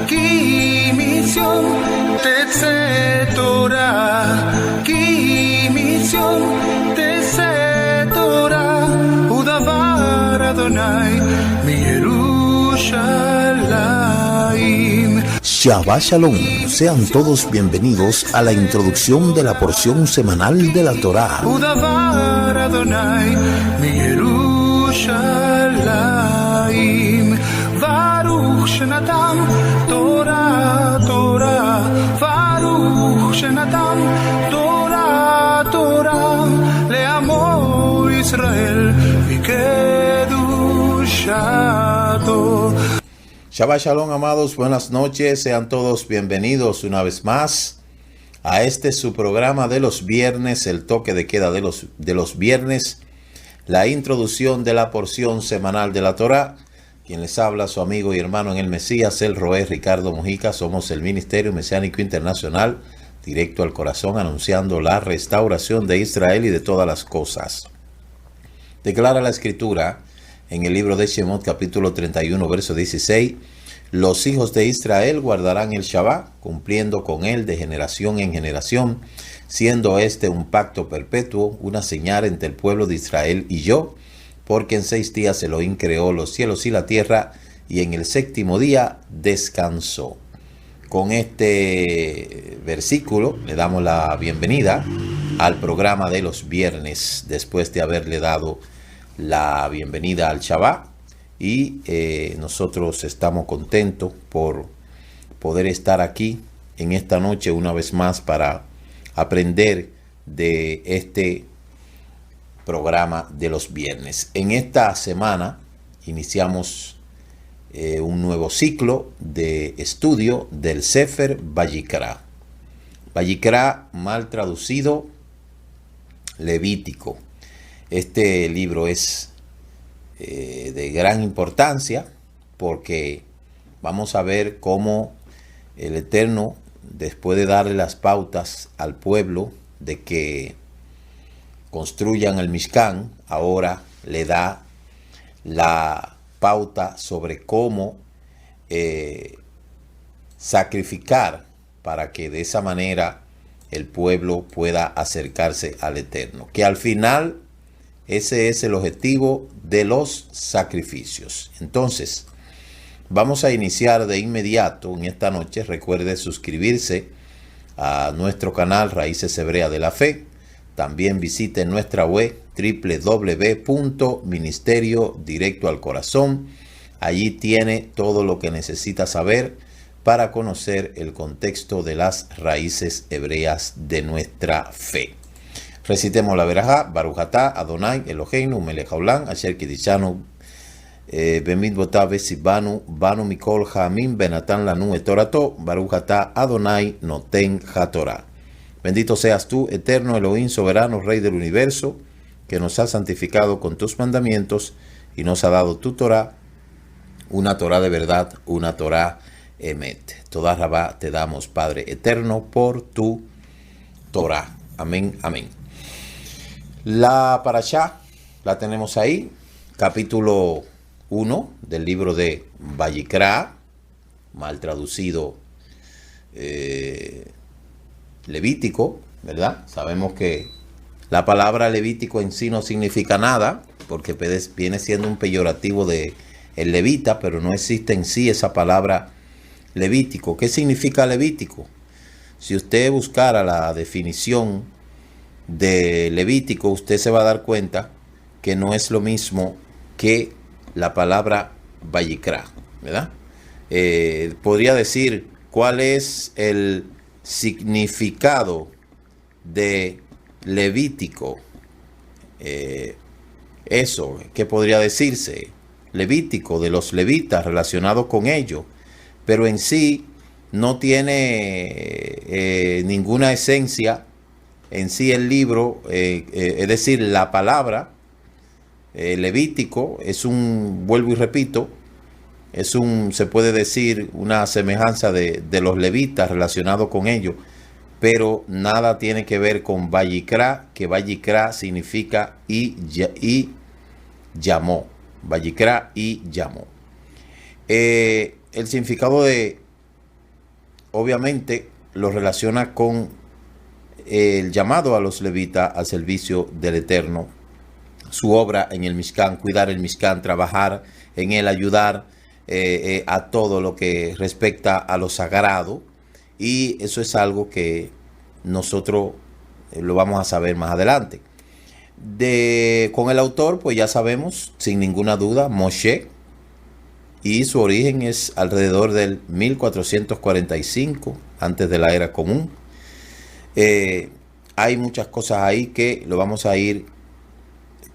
כי מציון תצא תורה, כי מציון תצא תורה, ודבר אדוני מירושלים. Shabbat Shalom, sean todos bienvenidos a la introducción de la porción semanal de la Torá. ודבר אדוני מירושלים, ברוך שנתן תורה תורה, ברוך שנתן תורה תורה, לעמו ישראל מקדושתו. Shabbat Shalom, amados, buenas noches, sean todos bienvenidos una vez más a su programa de los viernes, el toque de queda de los viernes, la introducción de la porción semanal de la Torá. Quien les habla, su amigo y hermano en el Mesías, el Roé Ricardo Mojica. Somos el Ministerio Mesiánico Internacional, directo al corazón, anunciando la restauración de Israel y de todas las cosas. Declara la Escritura en el libro de Shemot, capítulo 31, verso 16, los hijos de Israel guardarán el Shabbat, cumpliendo con él de generación en generación, siendo este un pacto perpetuo, una señal entre el pueblo de Israel y yo, porque en 6 días Elohim creó los cielos y la tierra, y en el 7º día descansó. Con este versículo le damos la bienvenida al programa de los viernes, después de haberle dado la bienvenida al Shabbat, y nosotros estamos contentos por poder estar aquí en esta noche una vez más para aprender de este programa de los viernes. En esta semana iniciamos un nuevo ciclo de estudio del Sefer Vayikra. Vayikra, mal traducido, Levítico. Este libro es de gran importancia porque vamos a ver cómo el Eterno, después de darle las pautas al pueblo de que construyan el Mishkan, ahora le da la pauta sobre cómo sacrificar para que de esa manera el pueblo pueda acercarse al Eterno. Que al final ese es el objetivo de los sacrificios. Entonces, vamos a iniciar de inmediato en esta noche. Recuerde suscribirse a nuestro canal Raíces Hebreas de la Fe. También visite nuestra web www.ministerio directo al corazón. Allí tiene todo lo que necesita saber para conocer el contexto de las raíces hebreas de nuestra fe. Recitemos la verajá. Baruch atá Adonai Eloheinu melech haolam asher kidishanu bemitzvotav v'tzivanu banu mikol ha'amim venatan lanu et torato. Baruch atá Adonai noten hatorá. Bendito seas tú, eterno Elohim, soberano, Rey del universo, que nos has santificado con tus mandamientos y nos ha dado tu Torah, una Torah de verdad, una Torah emet. Toda rabá te damos, Padre eterno, por tu Torah. Amén, amén. La parashá la tenemos ahí, capítulo 1 del libro de Vayikra, mal traducido Levítico, ¿verdad? Sabemos que la palabra Levítico en sí no significa nada, porque viene siendo un peyorativo de el levita, pero no existe en sí esa palabra Levítico. ¿Qué significa Levítico? Si usted buscara la definición de Levítico, usted se va a dar cuenta que no es lo mismo que la palabra Vayikra, ¿verdad? Podría decir cuál es el significado de Levítico. Eso, ¿qué podría decirse? Levítico, de los levitas, relacionado con ello, pero en sí no tiene ninguna esencia en sí el libro, es decir, la palabra Levítico es vuelvo y repito, se puede decir una semejanza de los levitas relacionado con ello, pero nada tiene que ver con Vayikra, que Vayikra significa y llamó. Vayikra y llamó. El significado de obviamente lo relaciona con el llamado a los levitas al servicio del Eterno, su obra en el Mishkan, cuidar el Mishkan, trabajar en él, ayudar a todo lo que respecta a lo sagrado. Y eso es algo que nosotros lo vamos a saber más adelante. Con el autor, pues ya sabemos, sin ninguna duda, Moshe, y su origen es alrededor del 1445, antes de la era común. Hay muchas cosas ahí que lo vamos a ir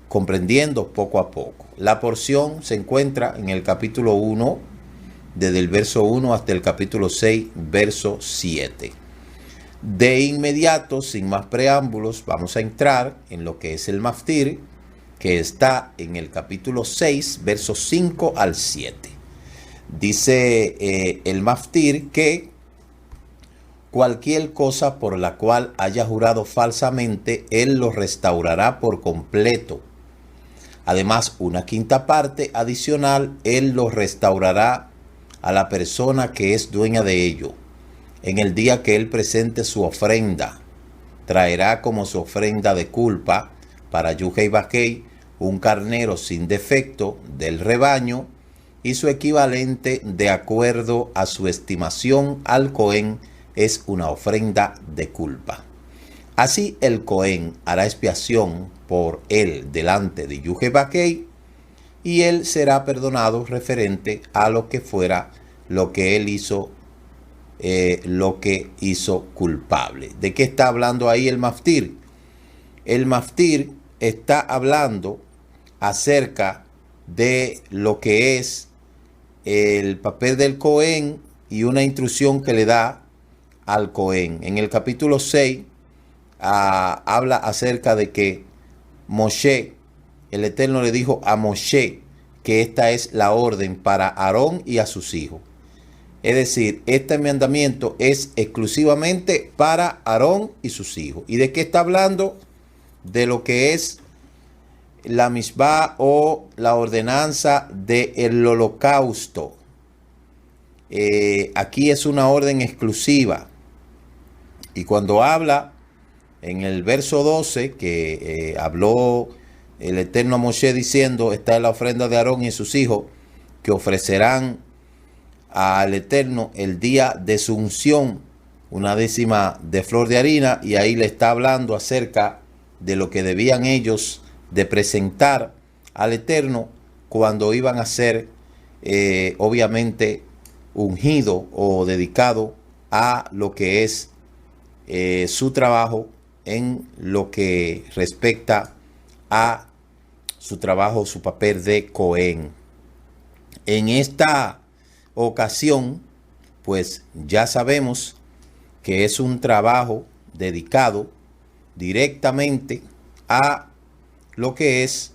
comprendiendo poco a poco. La porción se encuentra en el capítulo 1, desde el verso 1 hasta el capítulo 6, verso 7. De inmediato, sin más preámbulos, vamos a entrar en lo que es el Maftir, que está en el capítulo 6, versos 5 al 7. Dice el Maftir que cualquier cosa por la cual haya jurado falsamente, él lo restaurará por completo. Además, una quinta parte adicional, él lo restaurará a la persona que es dueña de ello. En el día que él presente su ofrenda, traerá como su ofrenda de culpa para Yuhei Bakei un carnero sin defecto del rebaño y su equivalente de acuerdo a su estimación al Cohen es una ofrenda de culpa. Así el Cohen hará expiación por él delante de Yuhei Bakei y él será perdonado referente a lo que fuera lo que él hizo, lo que hizo culpable. ¿De qué está hablando ahí el Maftir? El Maftir está hablando acerca de lo que es el papel del Cohen y una instrucción que le da al Cohen. En el capítulo 6 habla acerca de que Moshe, el Eterno le dijo a Moshe que esta es la orden para Aarón y a sus hijos. Es decir, este mandamiento es exclusivamente para Aarón y sus hijos. ¿Y de qué está hablando? De lo que es la misbah o la ordenanza del holocausto. Aquí es una orden exclusiva. Y cuando habla en el verso 12, que habló el Eterno a Moshe diciendo, esta es la ofrenda de Aarón y sus hijos, que ofrecerán al Eterno el día de su unción, una décima de flor de harina, y ahí le está hablando acerca de lo que debían ellos de presentar al Eterno cuando iban a ser obviamente ungido o dedicado a lo que es su trabajo en lo que respecta a su trabajo, su papel de Cohen. En esta ocasión, pues ya sabemos que es un trabajo dedicado directamente a lo que es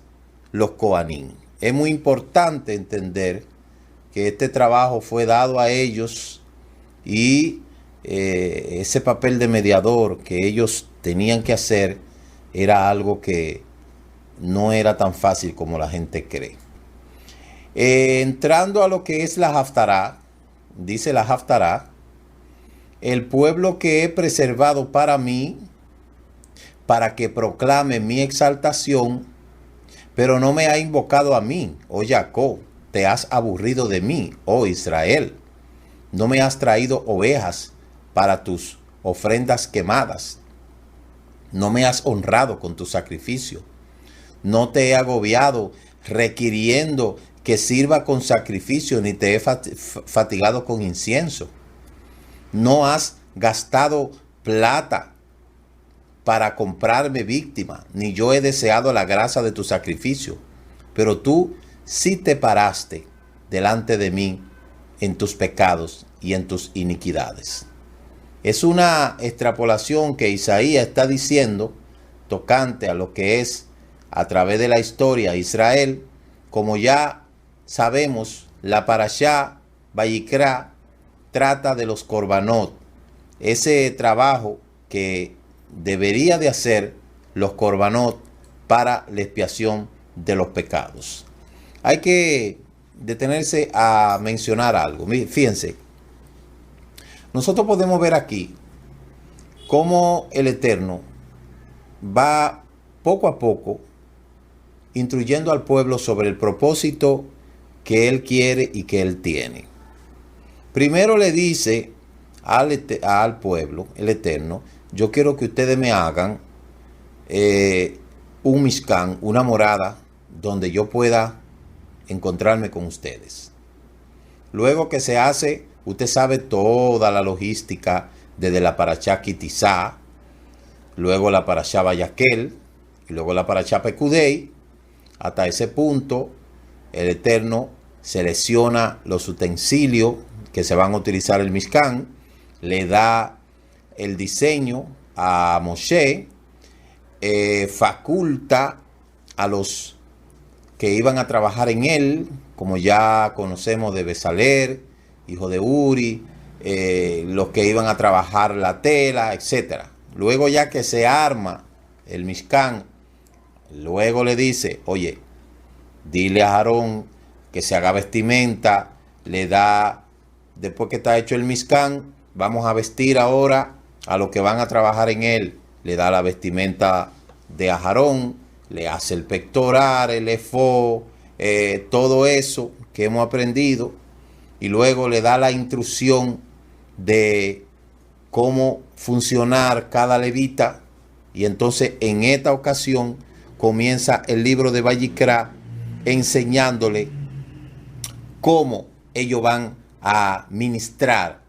los Kohanim. Es muy importante entender que este trabajo fue dado a ellos y ese papel de mediador que ellos tenían que hacer era algo que no era tan fácil como la gente cree. Entrando a lo que es la Haftará, dice la Haftará, el pueblo que he preservado para mí, para que proclame mi exaltación, pero no me ha invocado a mí, oh Jacob, te has aburrido de mí, oh Israel, no me has traído ovejas para tus ofrendas quemadas, no me has honrado con tu sacrificio, no te he agobiado requiriendo que sirva con sacrificio, ni te he fatigado con incienso. No has gastado plata para comprarme víctima, ni yo he deseado la grasa de tu sacrificio. Pero tú sí te paraste delante de mí en tus pecados y en tus iniquidades. Es una extrapolación que Isaías está diciendo tocante a lo que es a través de la historia Israel. Como ya sabemos, la Parashá Vayikra trata de los Korbanot, ese trabajo que debería de hacer los Korbanot para la expiación de los pecados. Hay que detenerse a mencionar algo. Fíjense, Nosotros podemos ver aquí cómo el Eterno va poco a poco instruyendo al pueblo sobre el propósito que Él quiere y que Él tiene. Primero le dice al pueblo, el Eterno, yo quiero que ustedes me hagan un Mishkan, una morada, donde yo pueda encontrarme con ustedes. Luego que se hace, usted sabe toda la logística desde la parashá Kitizá, luego la parashá Vayakel, y luego la parashá Pekudei. Hasta ese punto, el Eterno selecciona los utensilios que se van a utilizar el Mishkan, le da el diseño a Moshe, faculta a los que iban a trabajar en él, como ya conocemos de Besaler, hijo de Uri, los que iban a trabajar la tela, etc. Luego ya que se arma el Mishkan, luego le dice, oye, dile a Aarón que se haga vestimenta, le da, después que está hecho el Mishkan, vamos a vestir ahora a los que van a trabajar en él, le da la vestimenta de Aarón, le hace el pectoral, el efod, todo eso que hemos aprendido, y luego le da la instrucción de cómo funcionar cada levita, y entonces en esta ocasión comienza el libro de Vayikra enseñándole cómo ellos van a ministrar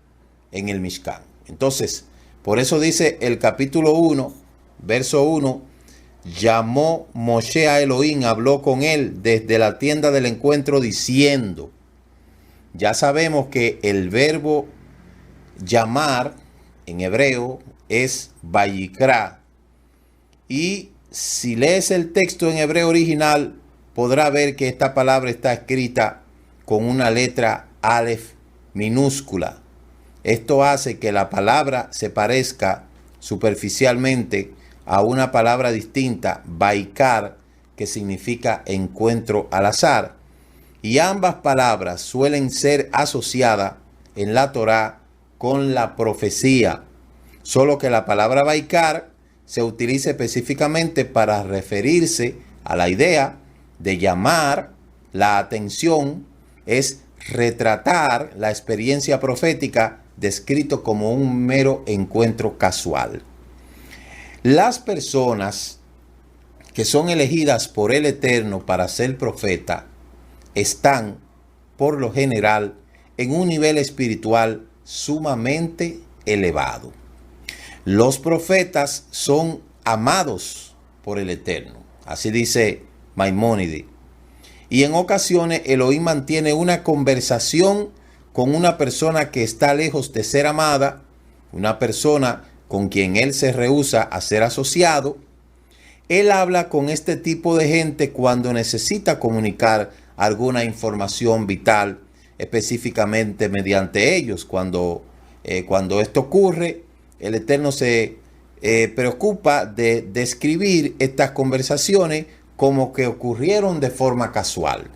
en el Mishkan. Entonces, por eso dice el capítulo 1, verso 1, llamó Moshe a Elohim, habló con él desde la tienda del encuentro diciendo, ya sabemos que el verbo llamar en hebreo es Vayikra, y si lees el texto en hebreo original, podrá ver que esta palabra está escrita con una letra Aleph minúscula. Esto hace que la palabra se parezca superficialmente a una palabra distinta, Vaikar, que significa encuentro al azar. Y ambas palabras suelen ser asociadas en la Torá con la profecía, solo que la palabra Vaikar se utiliza específicamente para referirse a la idea de llamar la atención, es retratar la experiencia profética descrito como un mero encuentro casual. Las personas que son elegidas por el Eterno para ser profeta están, por lo general, en un nivel espiritual sumamente elevado. Los profetas son amados por el Eterno, así dice Maimónides. Y en ocasiones Elohim mantiene una conversación con una persona que está lejos de ser amada, una persona con quien él se rehúsa a ser asociado. Él habla con este tipo de gente cuando necesita comunicar alguna información vital, específicamente mediante ellos. Cuando esto ocurre, el Eterno se preocupa de describir estas conversaciones como que ocurrieron de forma casual.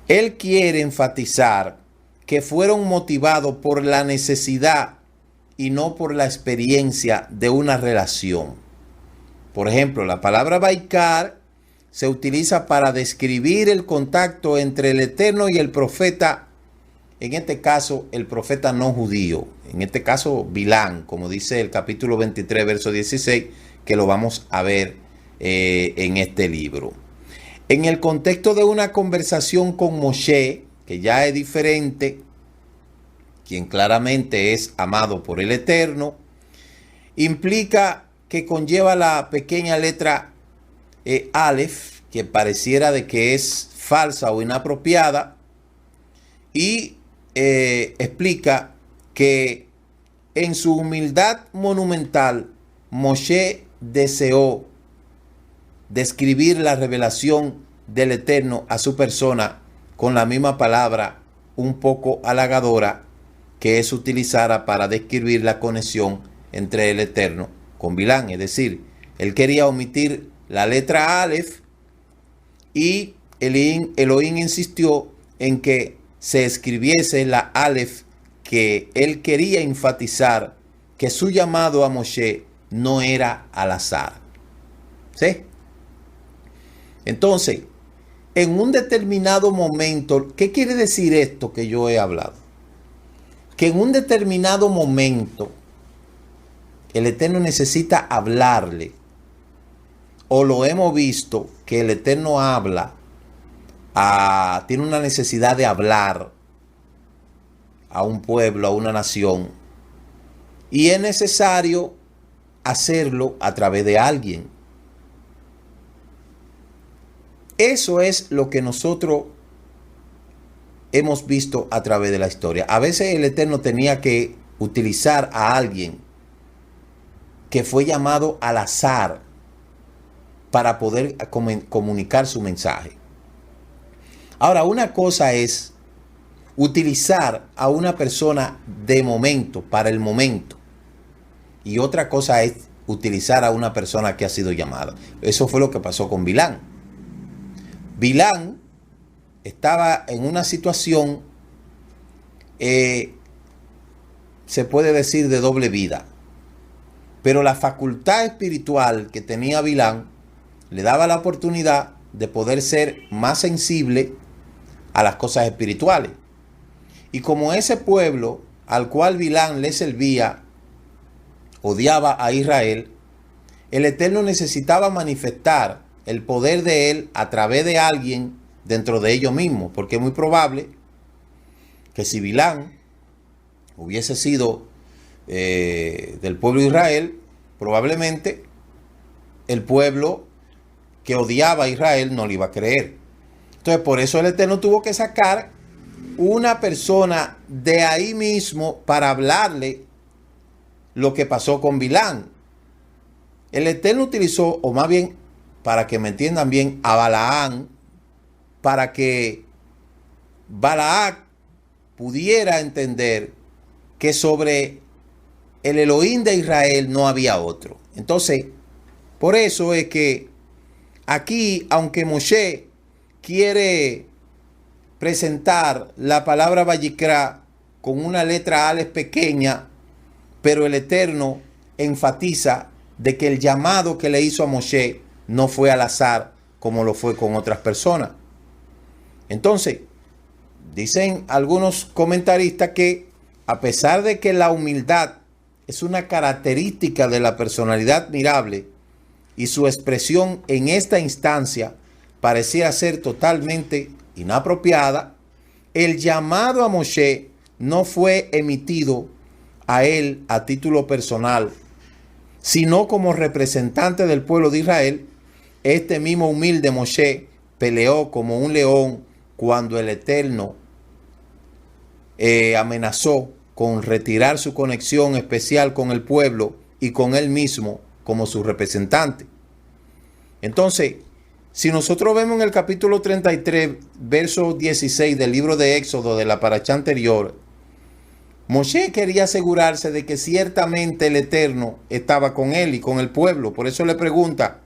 Él quiere enfatizar que fueron motivados por la necesidad y no por la experiencia de una relación. Por ejemplo, la palabra Vaikar se utiliza para describir el contacto entre el Eterno y el profeta, en este caso el profeta no judío, en este caso Bilán, como dice el capítulo 23, verso 16, que lo vamos a ver en este libro. En el contexto de una conversación con Moshe, que ya es diferente, quien claramente es amado por el Eterno, implica que conlleva la pequeña letra Aleph, que pareciera de que es falsa o inapropiada, y explica que en su humildad monumental Moshe deseó describir la revelación del Eterno a su persona con la misma palabra un poco halagadora que es utilizada para describir la conexión entre el Eterno con Bilán. Es decir, él quería omitir la letra Aleph y Elohim insistió en que se escribiese la Aleph que él quería enfatizar que su llamado a Moshe no era al azar. ¿Sí? Entonces, en un determinado momento, ¿qué quiere decir esto que yo he hablado? Que en un determinado momento el Eterno necesita hablarle, o lo hemos visto que el Eterno habla, tiene una necesidad de hablar a un pueblo, a una nación, y es necesario hacerlo a través de alguien. Eso es lo que nosotros hemos visto a través de la historia. A veces el Eterno tenía que utilizar a alguien que fue llamado al azar para poder comunicar su mensaje. Ahora, una cosa es utilizar a una persona de momento, para el momento. Y otra cosa es utilizar a una persona que ha sido llamada. Eso fue lo que pasó con Bilán. Bilán estaba en una situación, se puede decir, de doble vida. Pero la facultad espiritual que tenía Bilán le daba la oportunidad de poder ser más sensible a las cosas espirituales. Y como ese pueblo al cual Bilán le servía odiaba a Israel, el Eterno necesitaba manifestar el poder de él a través de alguien dentro de ellos mismos, porque es muy probable que si Bilán hubiese sido del pueblo de Israel, probablemente el pueblo que odiaba a Israel no le iba a creer. Entonces, por eso el Eterno tuvo que sacar una persona de ahí mismo para hablarle lo que pasó con Bilán. El Eterno utilizó, o más bien, para que me entiendan bien, a Balaán, para que Balac pudiera entender que sobre el Elohim de Israel no había otro. Entonces, por eso es que aquí, aunque Moshe quiere presentar la palabra Vayikra con una letra Aleph pequeña, pero el Eterno enfatiza de que el llamado que le hizo a Moshe no fue al azar como lo fue con otras personas. Entonces, dicen algunos comentaristas que a pesar de que la humildad es una característica de la personalidad admirable y su expresión en esta instancia parecía ser totalmente inapropiada, el llamado a Moshe no fue emitido a él a título personal, sino como representante del pueblo de Israel. Este mismo humilde Moshe peleó como un león cuando el Eterno amenazó con retirar su conexión especial con el pueblo y con él mismo como su representante. Entonces, si nosotros vemos en el capítulo 33, verso 16 del libro de Éxodo de la paracha anterior, Moshe quería asegurarse de que ciertamente el Eterno estaba con él y con el pueblo. Por eso le pregunta: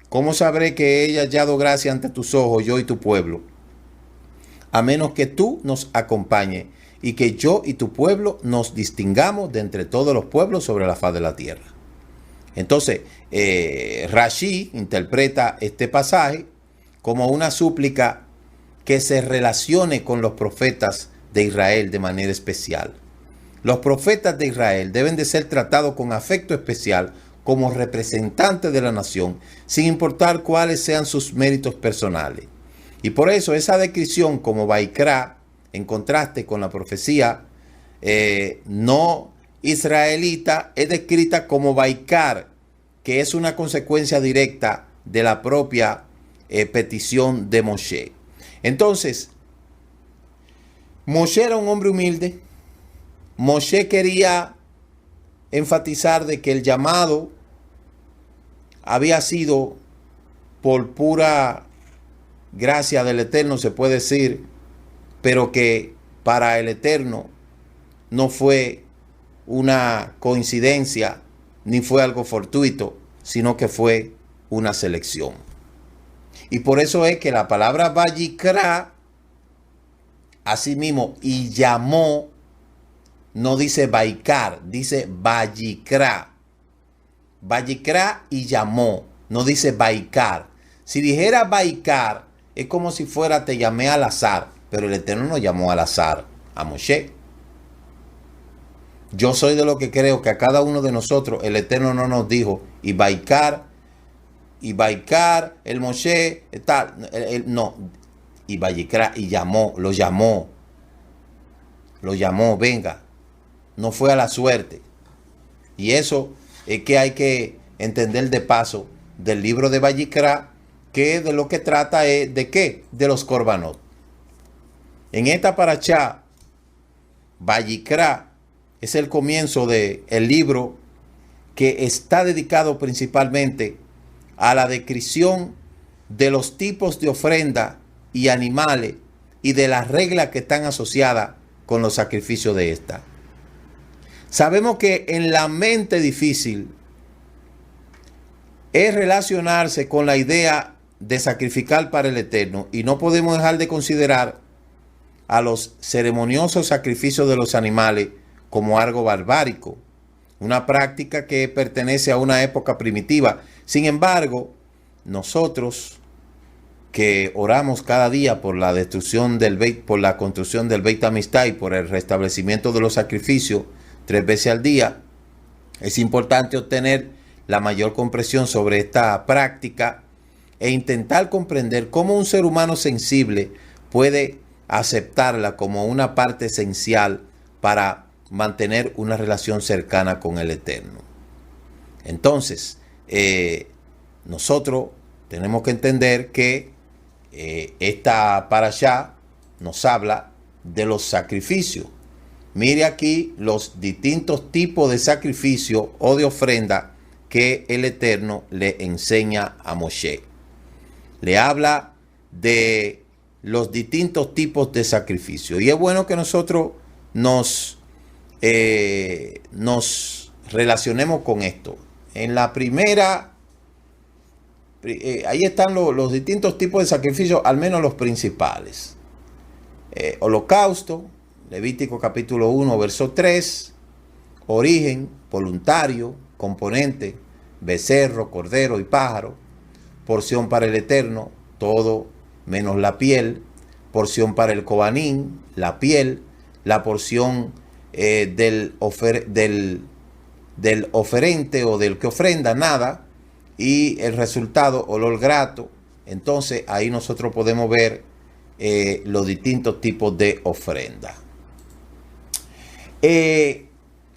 ¿cómo sabré que he hallado gracia ante tus ojos, yo y tu pueblo? A menos que tú nos acompañes y que yo y tu pueblo nos distingamos de entre todos los pueblos sobre la faz de la tierra. Entonces, Rashi interpreta este pasaje como una súplica que se relacione con los profetas de Israel de manera especial. Los profetas de Israel deben de ser tratados con afecto especial como representantes de la nación, sin importar cuáles sean sus méritos personales. Y por eso esa descripción como Vayikra, en contraste con la profecía no israelita, es descrita como Vaikar, que es una consecuencia directa de la propia petición de Moshe. Entonces, Moshe era un hombre humilde. Moshe quería enfatizar de que el llamado había sido por pura gracia del Eterno, se puede decir, pero que para el Eterno no fue una coincidencia ni fue algo fortuito, sino que fue una selección. Y por eso es que la palabra Vayikra, asimismo, y llamó, no dice Baikar, dice Vayikra. Vayikra y llamó, no dice Baikar. Si dijera Baikar, es como si fuera te llamé al azar, pero el Eterno no llamó al azar a Moshe. Yo soy de lo que creo que a cada uno de nosotros el Eterno no nos dijo y Baikar, el Moshe, tal, no, y Vayikra, y lo llamó, venga, no fue a la suerte. Y eso es que hay que entender de paso del libro de Vayikra, que de lo que trata es de qué, de los korbanot. En esta parashá, Vayikra es el comienzo del libro que está dedicado principalmente a la descripción de los tipos de ofrenda y animales y de las reglas que están asociadas con los sacrificios de esta. Sabemos que en la mente difícil es relacionarse con la idea de sacrificar para el Eterno, y no podemos dejar de considerar a los ceremoniosos sacrificios de los animales como algo barbárico, una práctica que pertenece a una época primitiva. Sin embargo, nosotros que oramos cada día por la destrucción del Beit, por la construcción del Beit Hamikdash y por el restablecimiento de los sacrificios 3 veces al día, es importante obtener la mayor comprensión sobre esta práctica e intentar comprender cómo un ser humano sensible puede aceptarla como una parte esencial para mantener una relación cercana con el Eterno. Entonces, nosotros tenemos que entender que esta parashá nos habla de los sacrificios. Mire aquí los distintos tipos de sacrificio o de ofrenda que el Eterno le enseña a Moshe. Le habla de los distintos tipos de sacrificio. Y es bueno que nosotros nos relacionemos con esto. En la primera, ahí están los distintos tipos de sacrificios, al menos los principales. Holocausto, Levítico capítulo 1, verso 3. Origen, voluntario, componente, becerro, cordero y pájaro. Porción para el Eterno, todo menos la piel. Porción para el Cobanín, la piel. La porción del oferente o del que ofrenda, nada. Y el resultado, olor grato. Entonces ahí nosotros podemos ver los distintos tipos de ofrenda.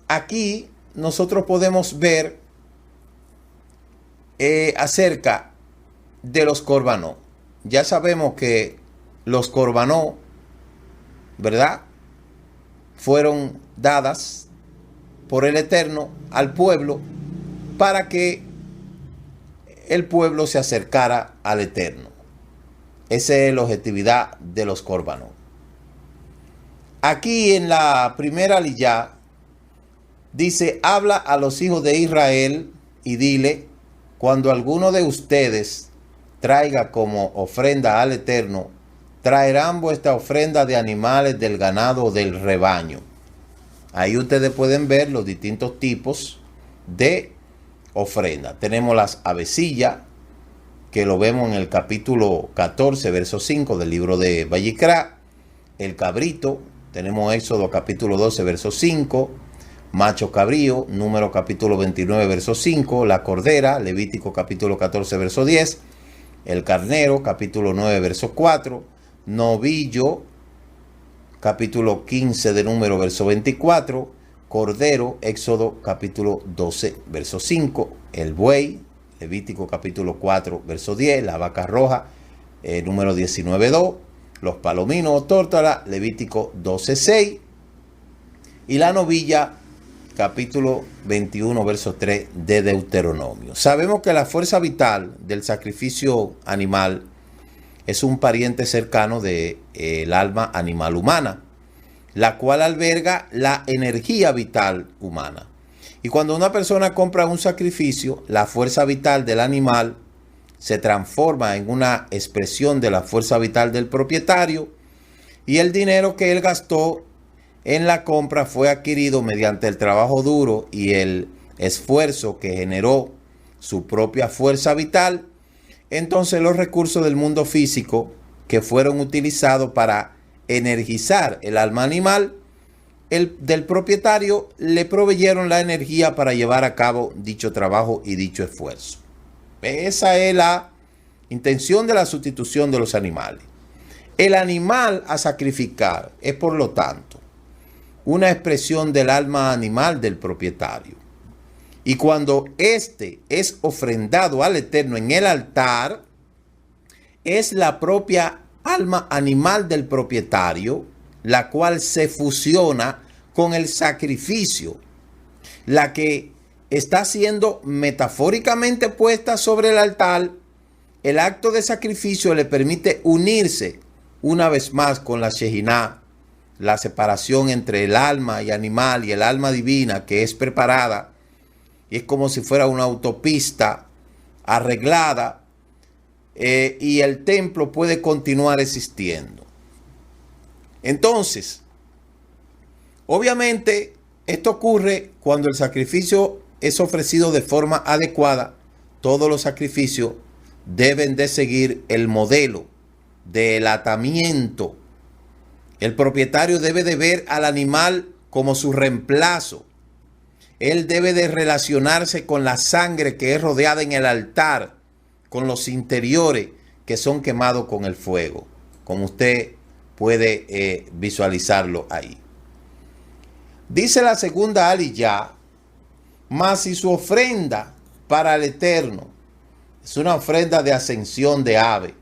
Aquí nosotros podemos ver acerca de los korbanot. Ya sabemos que los korbanot, ¿verdad?, fueron dadas por el Eterno al pueblo para que el pueblo se acercara al Eterno. Esa es la objetividad de los korbanot. Aquí en la primera aliyá dice: habla a los hijos de Israel y dile: cuando alguno de ustedes traiga como ofrenda al Eterno, traerán vuestra ofrenda de animales del ganado o del rebaño. Ahí ustedes pueden ver los distintos tipos de ofrenda. Tenemos las avecillas, que lo vemos en el capítulo 14, verso 5 del libro de Vayikra. El cabrito, tenemos Éxodo capítulo 12, verso 5. Macho cabrío, Número capítulo 29, verso 5. La cordera, Levítico capítulo 14, verso 10. El carnero, capítulo 9, verso 4. Novillo, capítulo 15 de Número, verso 24. Cordero, Éxodo capítulo 12, verso 5. El buey, Levítico capítulo 4, verso 10. La vaca roja, Número 19, 2. Los palominos o tórtola, Levítico 12, 6. Y la novilla, capítulo 21, verso 3 de Deuteronomio. Sabemos que la fuerza vital del sacrificio animal es un pariente cercano del alma animal humana, la cual alberga la energía vital humana. Y cuando una persona compra un sacrificio, la fuerza vital del animal se transforma en una expresión de la fuerza vital del propietario, y el dinero que él gastó en la compra fue adquirido mediante el trabajo duro y el esfuerzo que generó su propia fuerza vital, entonces los recursos del mundo físico que fueron utilizados para energizar el alma animal del propietario le proveyeron la energía para llevar a cabo dicho trabajo y dicho esfuerzo. Esa es la intención de la sustitución de los animales. El animal a sacrificar es, por lo tanto, una expresión del alma animal del propietario. Y cuando éste es ofrendado al Eterno en el altar, es la propia alma animal del propietario, la cual se fusiona con el sacrificio, la que está siendo metafóricamente puesta sobre el altar. El acto de sacrificio le permite unirse una vez más con la Shejiná, la separación entre el alma y animal y el alma divina que es preparada, y es como si fuera una autopista arreglada, y el templo puede continuar existiendo. Entonces, obviamente, esto ocurre cuando el sacrificio es ofrecido de forma adecuada. Todos los sacrificios deben de seguir el modelo del atamiento. El propietario debe de ver al animal como su reemplazo. Él debe de relacionarse con la sangre que es rodeada en el altar, con los interiores que son quemados con el fuego, como usted puede visualizarlo ahí. Dice la segunda aliyá: mas si su ofrenda para el Eterno es una ofrenda de ascensión de ave,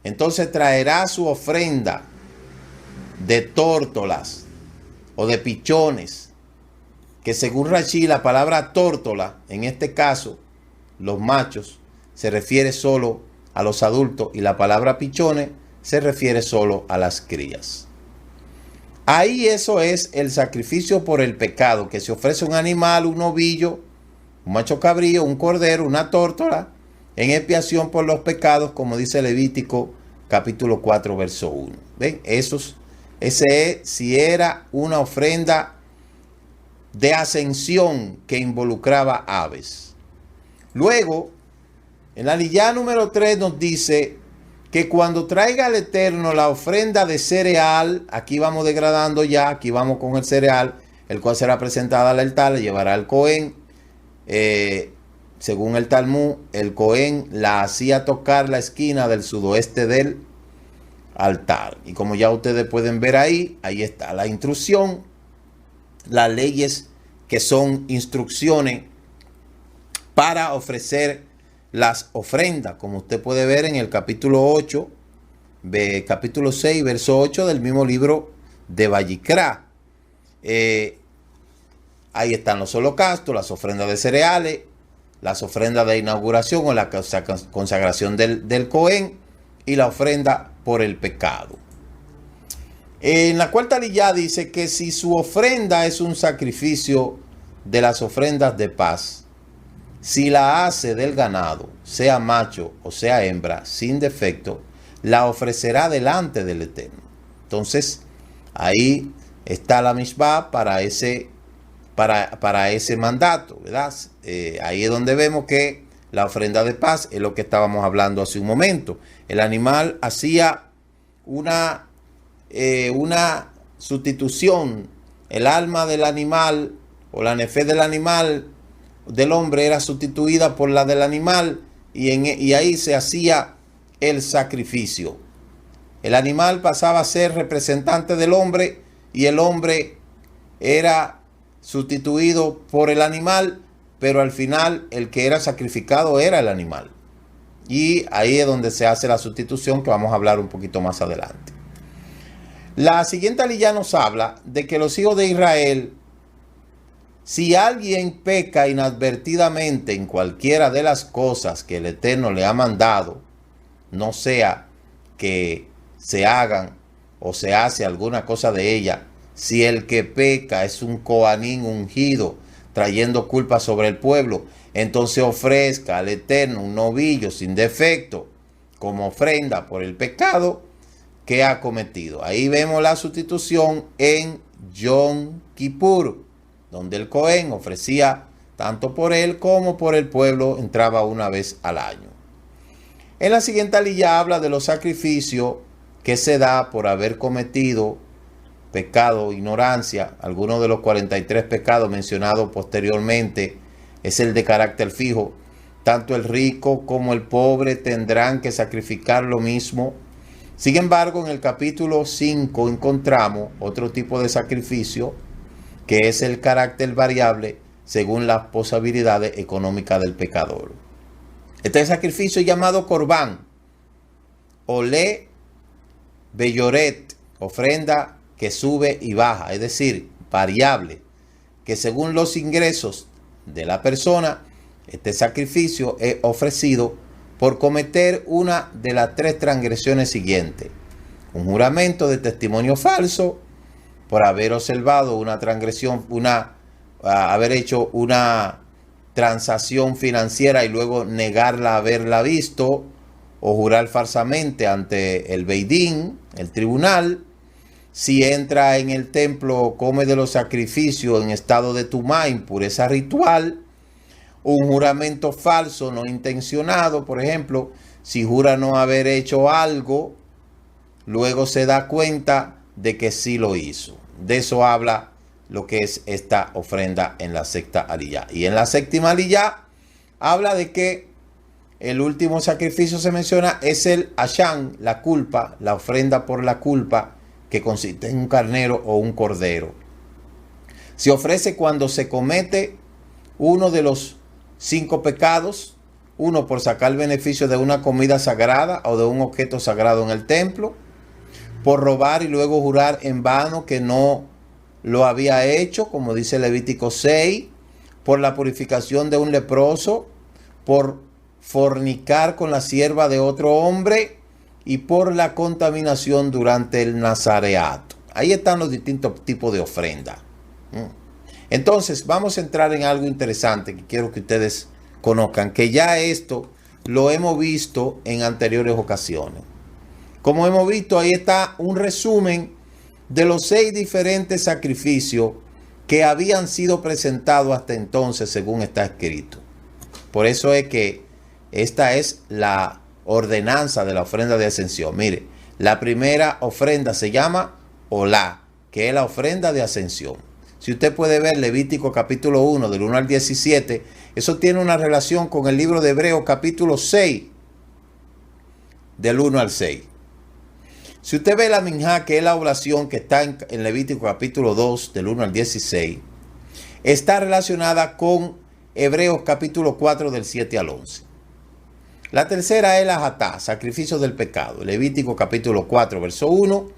entonces traerá su ofrenda de tórtolas o de pichones, que según Rashi la palabra tórtola, en este caso los machos, se refiere solo a los adultos, y la palabra pichones se refiere solo a las crías. Ahí eso es el sacrificio por el pecado, que se ofrece un animal, un novillo, un macho cabrío, un cordero, una tórtola, en expiación por los pecados, como dice Levítico capítulo 4, verso 1. ¿Ven? Ese es si era una ofrenda de ascensión que involucraba aves. Luego, en la aliyá número 3 nos dice que cuando traiga al Eterno la ofrenda de cereal, aquí vamos degradando ya, aquí vamos con el cereal, el cual será presentada al altar, le llevará al Cohen. Según el Talmud, el Cohen la hacía tocar la esquina del sudoeste del altar. Y como ya ustedes pueden ver ahí está la instrucción, las leyes que son instrucciones para ofrecer las ofrendas, como usted puede ver en el capítulo 8, capítulo 6, verso 8 del mismo libro de Vayikra. Ahí están los holocaustos, las ofrendas de cereales, las ofrendas de inauguración o la consagración del Cohen, y la ofrenda por el pecado. En la cuarta aliyá dice que si su ofrenda es un sacrificio de las ofrendas de paz, si la hace del ganado, sea macho o sea hembra, sin defecto, la ofrecerá delante del Eterno. Entonces, ahí está la mishvah para ese mandato, ¿verdad? Ahí es donde vemos que la ofrenda de paz es lo que estábamos hablando hace un momento. El animal hacía una sustitución. El alma del animal o la nefé del animal, del hombre, era sustituida por la del animal, y ahí se hacía el sacrificio. El animal pasaba a ser representante del hombre y el hombre era sustituido por el animal, pero al final el que era sacrificado era el animal. Y ahí es donde se hace la sustitución, que vamos a hablar un poquito más adelante. La siguiente aliyá nos habla de que los hijos de Israel, si alguien peca inadvertidamente en cualquiera de las cosas que el Eterno le ha mandado, no sea que se hagan o se hace alguna cosa de ella, si el que peca es un coanín ungido trayendo culpa sobre el pueblo, entonces ofrezca al Eterno un novillo sin defecto como ofrenda por el pecado que ha cometido. Ahí vemos la sustitución en Yom Kippur, donde el Cohen ofrecía tanto por él como por el pueblo, entraba una vez al año. En la siguiente aliyá habla de los sacrificios que se da por haber cometido pecado, ignorancia. Algunos de los 43 pecados mencionados posteriormente es el de carácter fijo. Tanto el rico como el pobre tendrán que sacrificar lo mismo. Sin embargo, en el capítulo 5 encontramos otro tipo de sacrificio, que es el carácter variable según las posibilidades económicas del pecador. Este sacrificio es llamado corbán, olé beyoret, ofrenda que sube y baja, es decir, variable, que según los ingresos de la persona, este sacrificio es ofrecido por cometer una de las 3 transgresiones siguientes: un juramento de testimonio falso, por haber observado una transgresión, haber hecho una transacción financiera y luego negarla haberla visto, o jurar falsamente ante el Beidín, el tribunal. Si entra en el templo, come de los sacrificios en estado de tumá, impureza ritual. Un juramento falso no intencionado, por ejemplo, si jura no haber hecho algo, luego se da cuenta de que sí lo hizo. De eso habla lo que es esta ofrenda en la sexta aliyá. Y en la séptima aliyá habla de que el último sacrificio se menciona es el ashán, la culpa, la ofrenda por la culpa, que consiste en un carnero o un cordero. Se ofrece cuando se comete uno de los 5 pecados: uno, por sacar beneficio de una comida sagrada o de un objeto sagrado en el templo; por robar y luego jurar en vano que no lo había hecho, como dice Levítico 6; por la purificación de un leproso; por fornicar con la sierva de otro hombre; y por la contaminación durante el nazareato. Ahí están los distintos tipos de ofrenda. Entonces vamos a entrar en algo interesante que quiero que ustedes conozcan, que ya esto lo hemos visto en anteriores ocasiones. Como hemos visto, ahí está un resumen de los 6 diferentes sacrificios que habían sido presentados hasta entonces, según está escrito. Por eso es que esta es la ordenanza de la ofrenda de ascensión. Mire, la primera ofrenda se llama Olá, que es la ofrenda de ascensión. Si usted puede ver Levítico capítulo 1, del 1 al 17, eso tiene una relación con el libro de Hebreos capítulo 6, del 1 al 6. Si usted ve la minjá, que es la oblación que está en Levítico capítulo 2, del 1 al 16, está relacionada con Hebreos capítulo 4, del 7 al 11. La tercera es la jatá, sacrificio del pecado. Levítico capítulo 4, verso 1,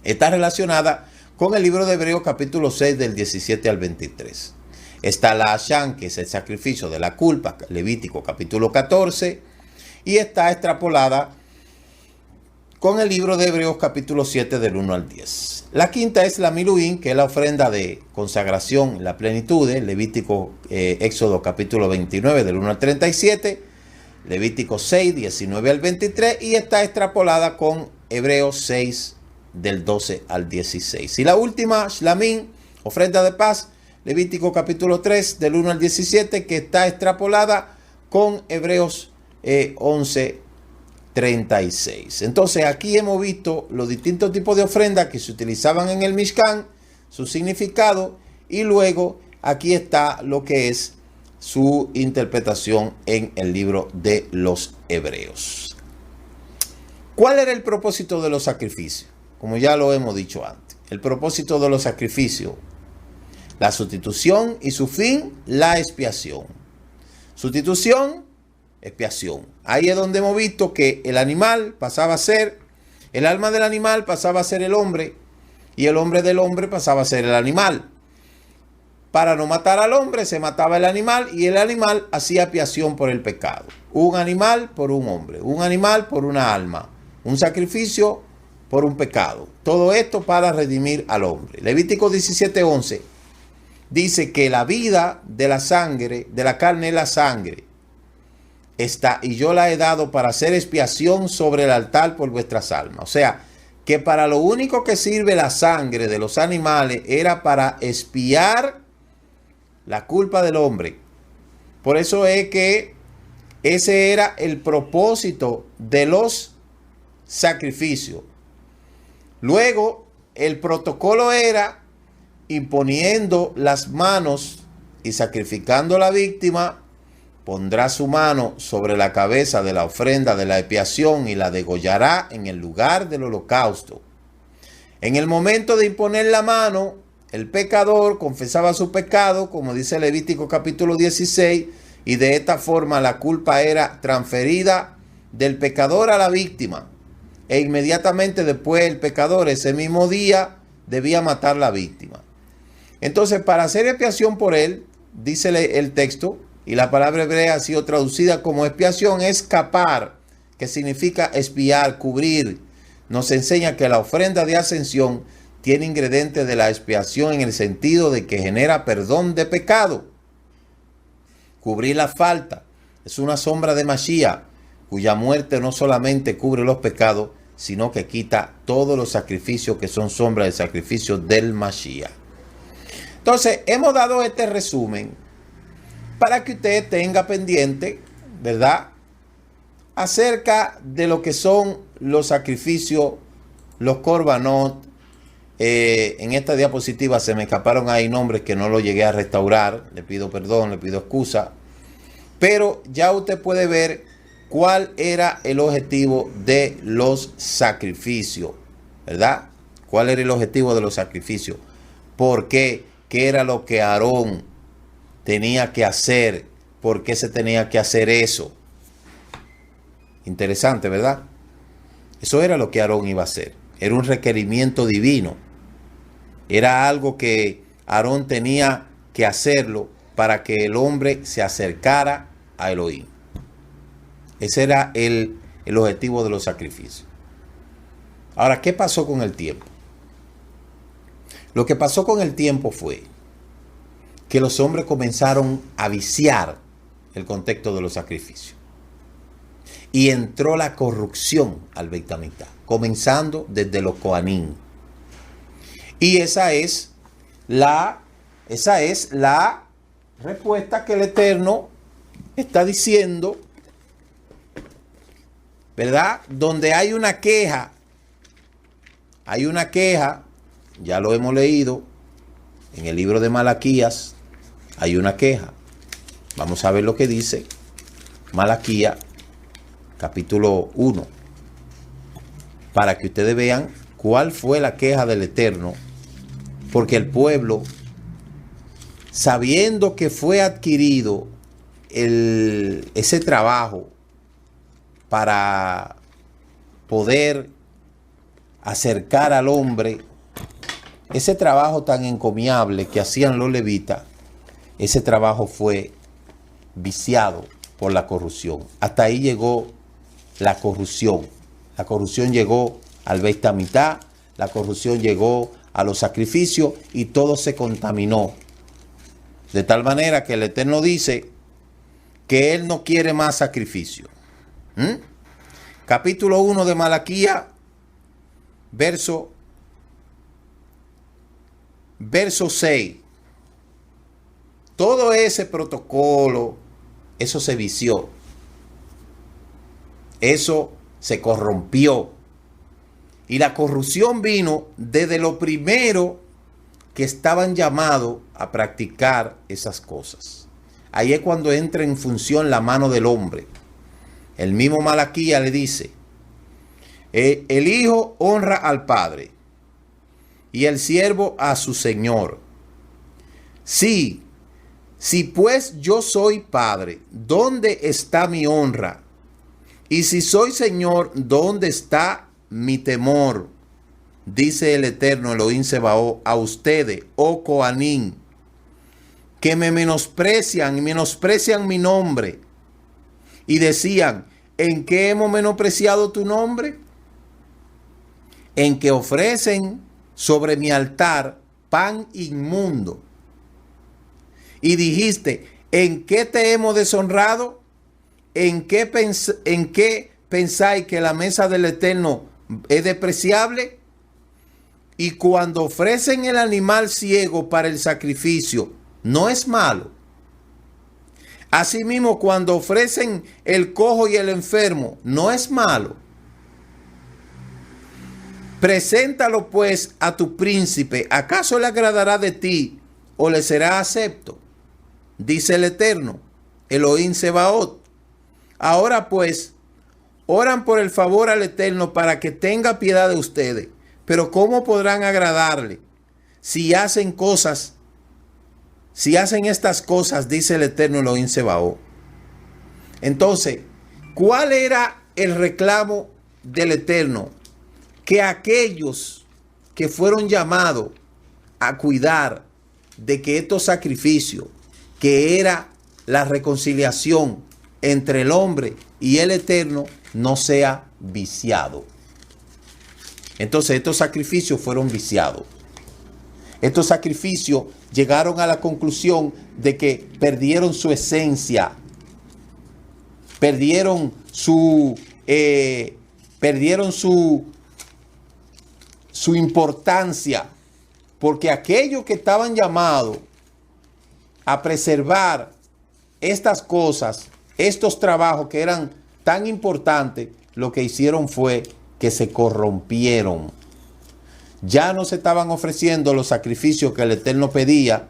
está relacionada con el libro de Hebreos capítulo 6, del 17 al 23. Está la ashán, que es el sacrificio de la culpa, Levítico capítulo 14, y está extrapolada con el libro de Hebreos capítulo 7, del 1 al 10. La quinta es la miluín, que es la ofrenda de consagración en la plenitud, Levítico, Éxodo capítulo 29, del 1 al 37, Levítico 6, 19 al 23, y está extrapolada con Hebreos 6, del 12 al 16. Y la última, shlamín, ofrenda de paz, Levítico capítulo 3, del 1 al 17, que está extrapolada con Hebreos 11, 36. Entonces aquí hemos visto los distintos tipos de ofrendas que se utilizaban en el Mishkan, su significado, y luego aquí está lo que es su interpretación en el libro de los Hebreos. ¿Cuál era el propósito de los sacrificios? Como ya lo hemos dicho antes, el propósito de los sacrificios: la sustitución, y su fin, la expiación. Sustitución, expiación. Ahí es donde hemos visto que el animal pasaba a ser, el alma del animal pasaba a ser el hombre, y el hombre del hombre pasaba a ser el animal. Para no matar al hombre se mataba el animal, y el animal hacía expiación por el pecado. Un animal por un hombre, un animal por una alma, un sacrificio por un pecado. Todo esto para redimir al hombre. Levítico 17:11 dice que la vida de la sangre, de la carne es la sangre. Y yo la he dado para hacer expiación sobre el altar por vuestras almas. O sea, que para lo único que sirve la sangre de los animales era para expiar la culpa del hombre. Por eso es que ese era el propósito de los sacrificios. Luego, el protocolo era imponiendo las manos y sacrificando a la víctima, pondrá su mano sobre la cabeza de la ofrenda de la expiación y la degollará en el lugar del holocausto. En el momento de imponer la mano, el pecador confesaba su pecado, como dice Levítico capítulo 16, y de esta forma la culpa era transferida del pecador a la víctima. E inmediatamente después el pecador ese mismo día debía matar a la víctima. Entonces, para hacer expiación por él, dice el texto, y la palabra hebrea ha sido traducida como expiación, es capar, que significa expiar, cubrir. Nos enseña que la ofrenda de ascensión tiene ingredientes de la expiación en el sentido de que genera perdón de pecado. Cubrir la falta es una sombra de Mashiach, cuya muerte no solamente cubre los pecados, sino que quita todos los sacrificios que son sombras de sacrificio del Mashiach. Entonces, hemos dado este resumen para que usted tenga pendiente, ¿verdad?, acerca de lo que son los sacrificios, los korbanot. En esta diapositiva se me escaparon ahí nombres que no lo llegué a restaurar. Le pido perdón, le pido excusa. Pero ya usted puede ver cuál era el objetivo de los sacrificios, ¿verdad? ¿Cuál era el objetivo de los sacrificios? ¿Por qué? ¿Qué era lo que Aarón tenía que hacer? ¿Por qué se tenía que hacer eso? Interesante, ¿verdad? Eso era lo que Aarón iba a hacer. Era un requerimiento divino. Era algo que Aarón tenía que hacerlo para que el hombre se acercara a Elohim. Ese era el objetivo de los sacrificios. Ahora, ¿qué pasó con el tiempo? Lo que pasó con el tiempo fue que los hombres comenzaron a viciar el contexto de los sacrificios. Y entró la corrupción al Beit HaMikdash, comenzando desde los Kohanim. Y esa es la respuesta que el Eterno está diciendo, ¿verdad? Donde hay una queja, ya lo hemos leído en el libro de Malaquías, hay una queja. Vamos a ver lo que dice Malaquías, capítulo 1, para que ustedes vean cuál fue la queja del Eterno, porque el pueblo, sabiendo que fue adquirido ese trabajo para poder acercar al hombre, ese trabajo tan encomiable que hacían los levitas, ese trabajo fue viciado por la corrupción. Hasta ahí llegó la corrupción. La corrupción llegó al Beit HaMikdash, la corrupción llegó a los sacrificios y todo se contaminó. De tal manera que el Eterno dice que Él no quiere más sacrificio. Capítulo 1 de Malaquías, verso 6. Todo ese protocolo, eso se vició. Eso se corrompió. Y la corrupción vino desde lo primero que estaban llamados a practicar esas cosas. Ahí es cuando entra en función la mano del hombre. El mismo Malaquías le dice, el hijo honra al padre y el siervo a su señor. Sí, si pues yo soy padre, ¿dónde está mi honra? Y si soy señor, ¿dónde está mi temor? Dice el Eterno Elohim Sebaot a ustedes, oh Kohanim, que me menosprecian y menosprecian mi nombre. Y decían, ¿en qué hemos menospreciado tu nombre? En que ofrecen sobre mi altar pan inmundo. Y dijiste, ¿en qué te hemos deshonrado? ¿En qué pensáis que la mesa del Eterno es despreciable? y cuando ofrecen el animal ciego para el sacrificio, no es malo. Asimismo, cuando ofrecen el cojo y el enfermo, no es malo. Preséntalo pues a tu príncipe. ¿Acaso le agradará de ti o le será acepto? Dice el Eterno, Elohim Sebaot. Ahora pues, oran por el favor al Eterno para que tenga piedad de ustedes. Pero ¿cómo podrán agradarle si hacen estas cosas? Dice el Eterno Elohim Sebaot. Entonces, ¿cuál era el reclamo del Eterno? Que aquellos que fueron llamados a cuidar de que estos sacrificios, que era la reconciliación entre el hombre y el Eterno, no sea viciado. Entonces estos sacrificios fueron viciados. Estos sacrificios llegaron a la conclusión de que perdieron su esencia, perdieron su importancia, porque aquellos que estaban llamados a preservar estas cosas, estos trabajos que eran tan importantes, lo que hicieron fue que se corrompieron. Ya no se estaban ofreciendo los sacrificios que el Eterno pedía,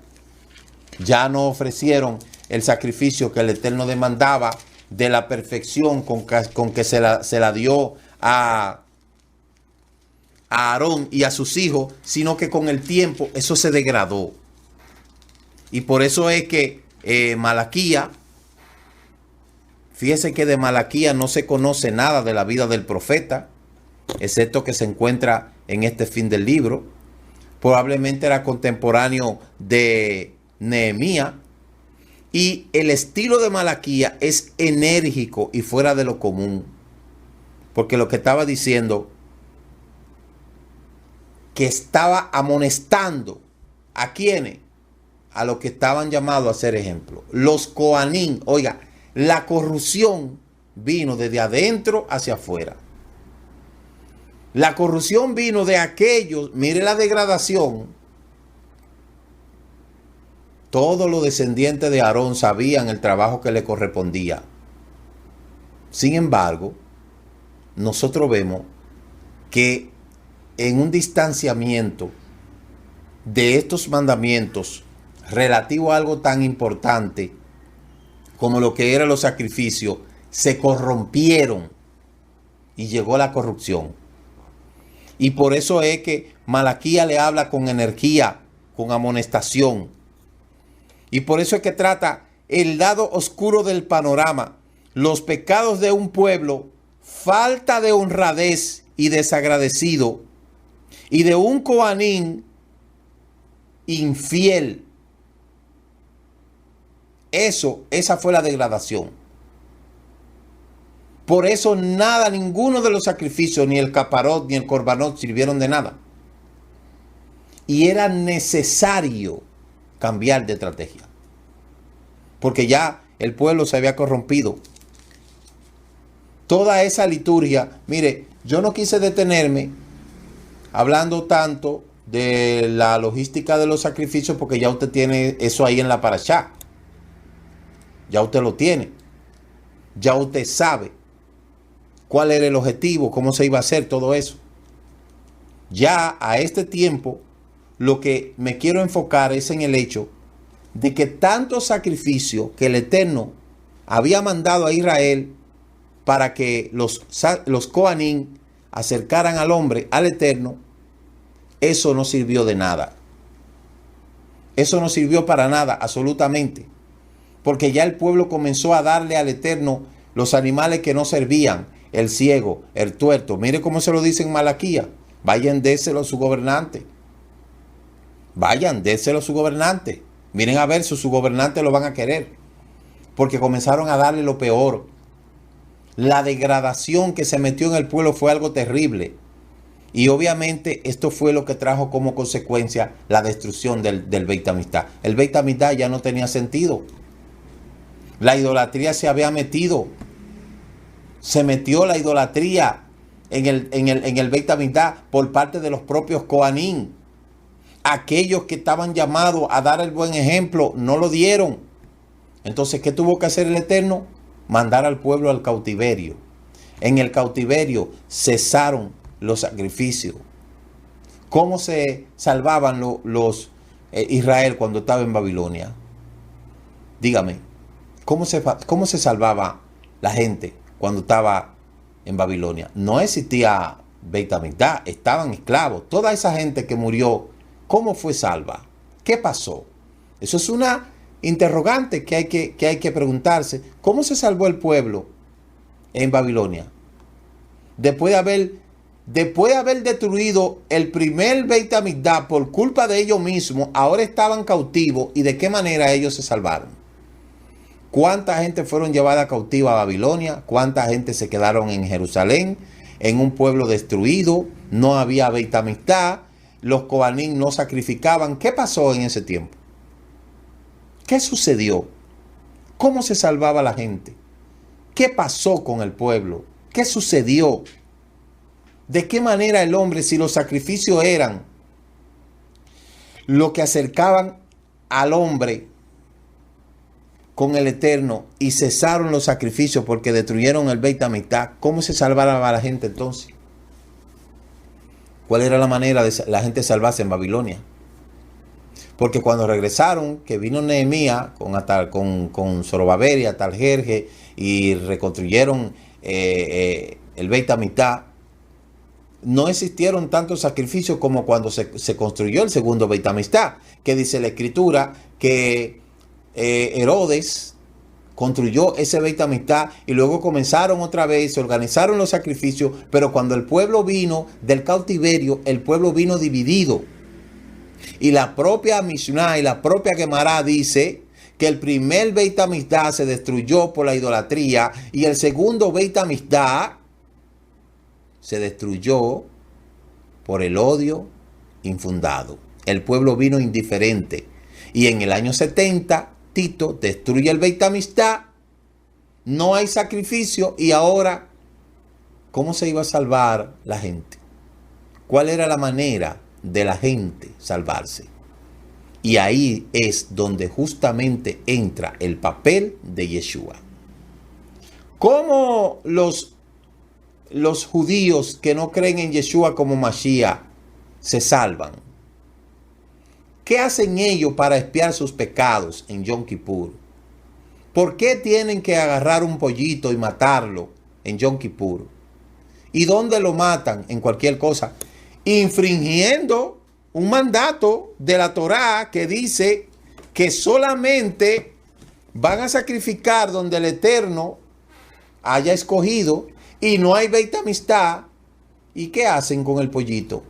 ya no ofrecieron el sacrificio que el Eterno demandaba de la perfección con que se la dio a Aarón y a sus hijos, sino que con el tiempo eso se degradó. Y por eso es que Malaquía, fíjese que de Malaquía no se conoce nada de la vida del profeta, excepto que se encuentra en este fin del libro. Probablemente era contemporáneo de Nehemías. Y el estilo de Malaquía es enérgico y fuera de lo común. Porque lo que estaba diciendo, que estaba amonestando a quienes, a los que estaban llamados a ser ejemplo. Los Coanín, oiga, la corrupción vino desde adentro hacia afuera. La corrupción vino de aquellos, mire la degradación. Todos los descendientes de Aarón sabían el trabajo que le correspondía. Sin embargo, nosotros vemos que en un distanciamiento de estos mandamientos relativo a algo tan importante como lo que eran los sacrificios, se corrompieron y llegó la corrupción. Y por eso es que Malaquía le habla con energía, con amonestación. Y por eso es que trata el lado oscuro del panorama, los pecados de un pueblo, falta de honradez y desagradecido, y de un coanín infiel. Esa fue la degradación. Por eso ninguno de los sacrificios, ni el caparot, ni el corbanot sirvieron de nada. Y era necesario cambiar de estrategia. Porque ya el pueblo se había corrompido. Toda esa liturgia, mire, yo no quise detenerme hablando tanto de la logística de los sacrificios, porque ya usted tiene eso ahí en la parashá. Ya usted lo tiene. Ya usted sabe cuál era el objetivo, cómo se iba a hacer todo eso. Ya a este tiempo, lo que me quiero enfocar es en el hecho de que tanto sacrificio que el Eterno había mandado a Israel para que los Coanín acercaran al hombre, al Eterno, eso no sirvió de nada. Eso no sirvió para nada, absolutamente. Porque ya el pueblo comenzó a darle al Eterno los animales que no servían, el ciego, el tuerto. Mire cómo se lo dice en Malaquía. Vayan, déselo a su gobernante. Vayan, déselo a su gobernante. Miren a ver si su gobernante lo van a querer. Porque comenzaron a darle lo peor. La degradación que se metió en el pueblo fue algo terrible. Y obviamente esto fue lo que trajo como consecuencia la destrucción del Beit Hamikdash. El Beit Hamikdash ya no tenía sentido. La idolatría se había metido. Se metió la idolatría en el Beit HaMikdash por parte de los propios Kohanim. Aquellos que estaban llamados a dar el buen ejemplo no lo dieron. Entonces, ¿qué tuvo que hacer el Eterno? Mandar al pueblo al cautiverio. En el cautiverio cesaron los sacrificios. ¿Cómo se salvaban los Israel cuando estaba en Babilonia? Dígame, ¿cómo se salvaba la gente cuando estaba en Babilonia? No existía Beit HaMikdash, estaban esclavos. Toda esa gente que murió, ¿cómo fue salva? ¿Qué pasó? Eso es una interrogante que hay que preguntarse. ¿Cómo se salvó el pueblo en Babilonia? Después de haber destruido el primer Beit HaMikdash por culpa de ellos mismos, ahora estaban cautivos. ¿Y de qué manera ellos se salvaron? ¿Cuánta gente fueron llevada cautiva a Babilonia? ¿Cuánta gente se quedaron en Jerusalén, en un pueblo destruido? No había Beit HaMikdash. Los Kohanim no sacrificaban. ¿Qué pasó en ese tiempo? ¿Qué sucedió? ¿Cómo se salvaba la gente? ¿Qué pasó con el pueblo? ¿Qué sucedió? ¿De qué manera el hombre, si los sacrificios eran lo que acercaban al hombre con el Eterno y cesaron los sacrificios porque destruyeron el Beit HaMikdash, cómo se salvaba la gente entonces? ¿Cuál era la manera de la gente salvarse en Babilonia? Porque cuando regresaron, que vino Nehemías con Zorobabel y Ataljerje y reconstruyeron el Beit HaMikdash, no existieron tantos sacrificios como cuando se construyó el segundo Beit HaMikdash, que dice la Escritura que Herodes construyó ese Beit HaMikdash y luego comenzaron otra vez, se organizaron los sacrificios, pero cuando el pueblo vino del cautiverio, el pueblo vino dividido. Y la propia Mishnah y la propia Gemara dice que el primer Beit HaMikdash se destruyó por la idolatría y el segundo Beit HaMikdash se destruyó por el odio infundado. El pueblo vino indiferente. Y en el año 70, Tito destruye el Beit HaMikdash. No hay sacrificio. Y ahora, ¿cómo se iba a salvar la gente? ¿Cuál era la manera de la gente salvarse? Y ahí es donde justamente entra el papel de Yeshua. ¿Cómo los judíos que no creen en Yeshua como Mashiach se salvan? ¿Qué hacen ellos para expiar sus pecados en Yom Kippur? ¿Por qué tienen que agarrar un pollito y matarlo en Yom Kippur? ¿Y dónde lo matan? En cualquier cosa. Infringiendo un mandato de la Torá que dice que solamente van a sacrificar donde el Eterno haya escogido y no hay Beit HaMikdash. ¿Y qué hacen con el pollito?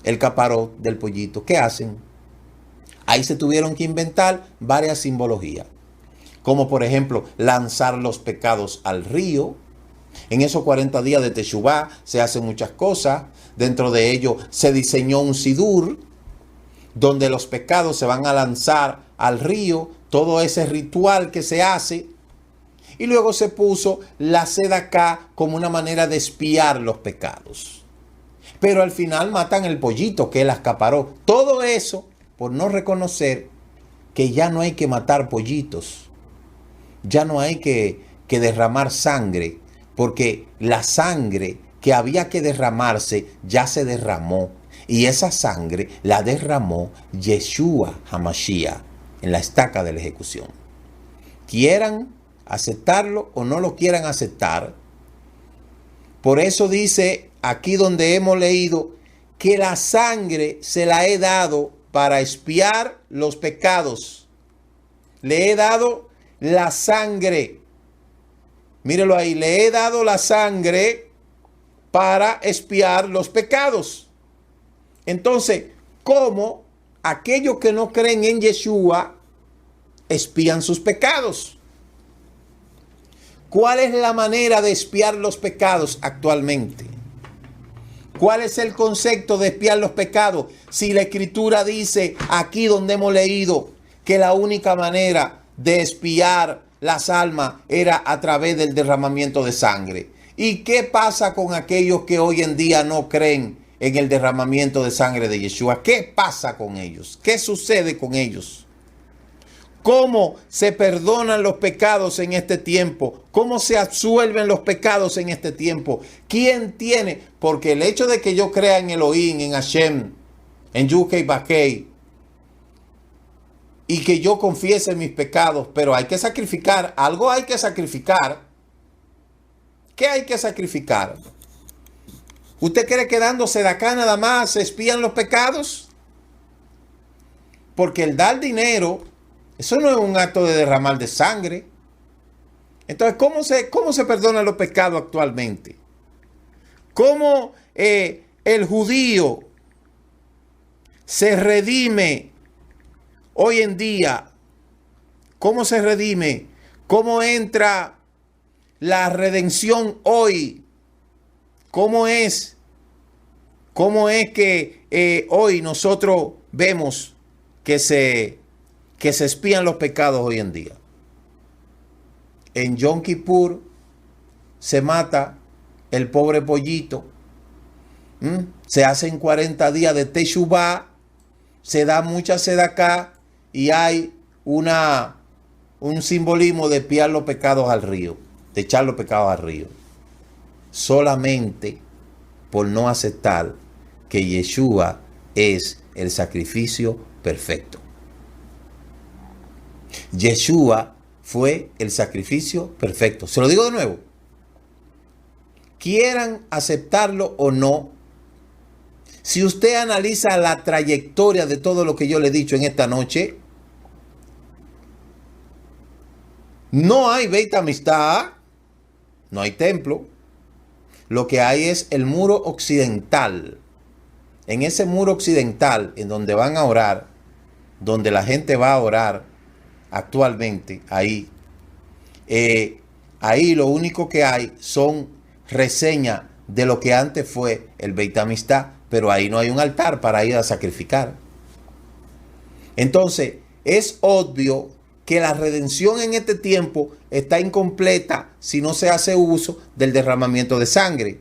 El caparot del pollito. ¿Qué hacen? Ahí se tuvieron que inventar varias simbologías. Como por ejemplo, lanzar los pecados al río. En esos 40 días de Teshuvá se hacen muchas cosas. Dentro de ello se diseñó un sidur donde los pecados se van a lanzar al río. Todo ese ritual que se hace. Y luego se puso la sedacá como una manera de expiar los pecados. Pero al final matan el pollito que él acaparó. Todo eso por no reconocer que ya no hay que matar pollitos. Ya no hay que derramar sangre. Porque la sangre que había que derramarse ya se derramó. Y esa sangre la derramó Yeshua HaMashiach en la estaca de la ejecución. Quieran aceptarlo o no lo quieran aceptar. Por eso dice aquí donde hemos leído que la sangre se la he dado para expiar los pecados. Le he dado la sangre. Mírelo ahí. Le he dado la sangre para expiar los pecados. Entonces, ¿cómo aquellos que no creen en Yeshua expian sus pecados? ¿Cuál es la manera de expiar los pecados actualmente? ¿Cuál es el concepto de expiar los pecados? Si la Escritura dice aquí donde hemos leído que la única manera de expiar las almas era a través del derramamiento de sangre. ¿Y qué pasa con aquellos que hoy en día no creen en el derramamiento de sangre de Yeshua? ¿Qué pasa con ellos? ¿Qué sucede con ellos? ¿Cómo se perdonan los pecados en este tiempo? ¿Cómo se absuelven los pecados en este tiempo? ¿Quién tiene? Porque el hecho de que yo crea en Elohim, en Hashem, en Yudkei Vakei, y que yo confiese mis pecados, pero hay que sacrificar, algo hay que sacrificar. ¿Qué hay que sacrificar? ¿Usted cree que dándose de acá nada más se expían los pecados? Porque el dar dinero, eso no es un acto de derramar de sangre. Entonces, ¿cómo se perdonan los pecados actualmente? ¿Cómo el judío se redime hoy en día? ¿Cómo se redime? ¿Cómo entra la redención hoy? ¿Cómo es que hoy nosotros vemos que se expían los pecados hoy en día? En Yom Kippur se mata el pobre pollito. Se hacen 40 días de Teshuvah, se da mucha sedacá y hay un simbolismo de espiar los pecados al río, de echar los pecados al río. Solamente por no aceptar que Yeshua es el sacrificio perfecto. Yeshua fue el sacrificio perfecto. Se lo digo de nuevo. Quieran aceptarlo o no, si usted analiza la trayectoria de todo lo que yo le he dicho en esta noche, no hay Beit Amistad, no hay templo. Lo que hay es el muro occidental. En ese muro occidental, en donde van a orar, donde la gente va a orar actualmente, ahí lo único que hay son reseñas de lo que antes fue el Beit Amistad, pero ahí no hay un altar para ir a sacrificar. Entonces, es obvio que la redención en este tiempo está incompleta si no se hace uso del derramamiento de sangre.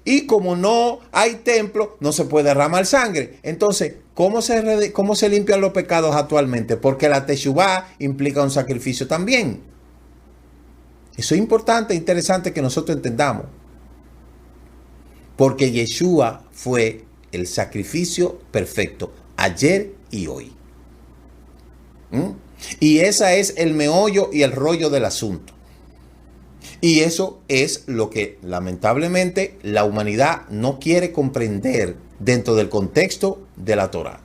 Y como no hay templo, no se puede derramar sangre. Entonces, ¿cómo se limpian los pecados actualmente? Porque la Teshuvah implica un sacrificio también. Eso es importante e interesante que nosotros entendamos. Porque Yeshua fue el sacrificio perfecto ayer y hoy. Y ese es el meollo y el rollo del asunto. Y eso es lo que lamentablemente la humanidad no quiere comprender dentro del contexto de la Torá.